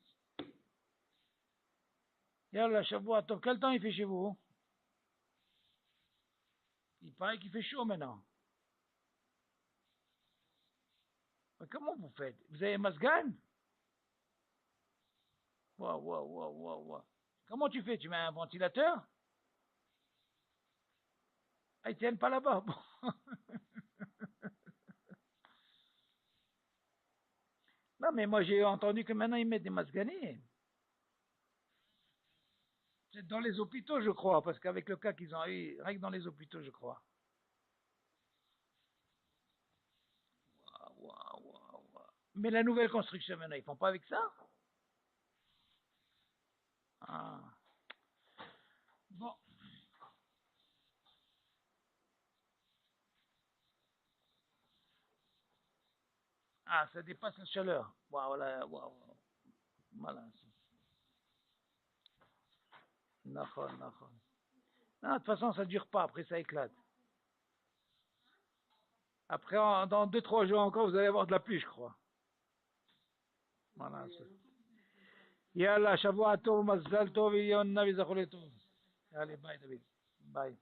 Yallah, Shavua Tov. Quel temps il fait chez vous? Il paraît qu'il fait chaud maintenant. Mais comment vous faites? Vous avez masgan? Wow. Comment tu fais? Tu mets un ventilateur? Ah, ils tiennent pas là-bas. Bon. Non, mais moi j'ai entendu que maintenant ils mettent des masganés. C'est dans les hôpitaux, je crois, parce qu'avec le cas qu'ils ont eu, rien que dans les hôpitaux, je crois. Waouh, waouh, waouh, waouh. Mais la nouvelle construction maintenant, ils font pas avec ça? Ah. Bon. Ah, ça dépasse la chaleur. Waouh, là, waouh. Voilà. Nahon, nahon. Non, de toute façon, ça dure pas, après ça éclate. Après, dans 2, 3 jours encore, vous allez avoir de la pluie, je crois. Voilà. Yallah, Shavua Tov, Mazdal Tov, Yon Navi Zachole Tov. Allez, bye, David. Bye.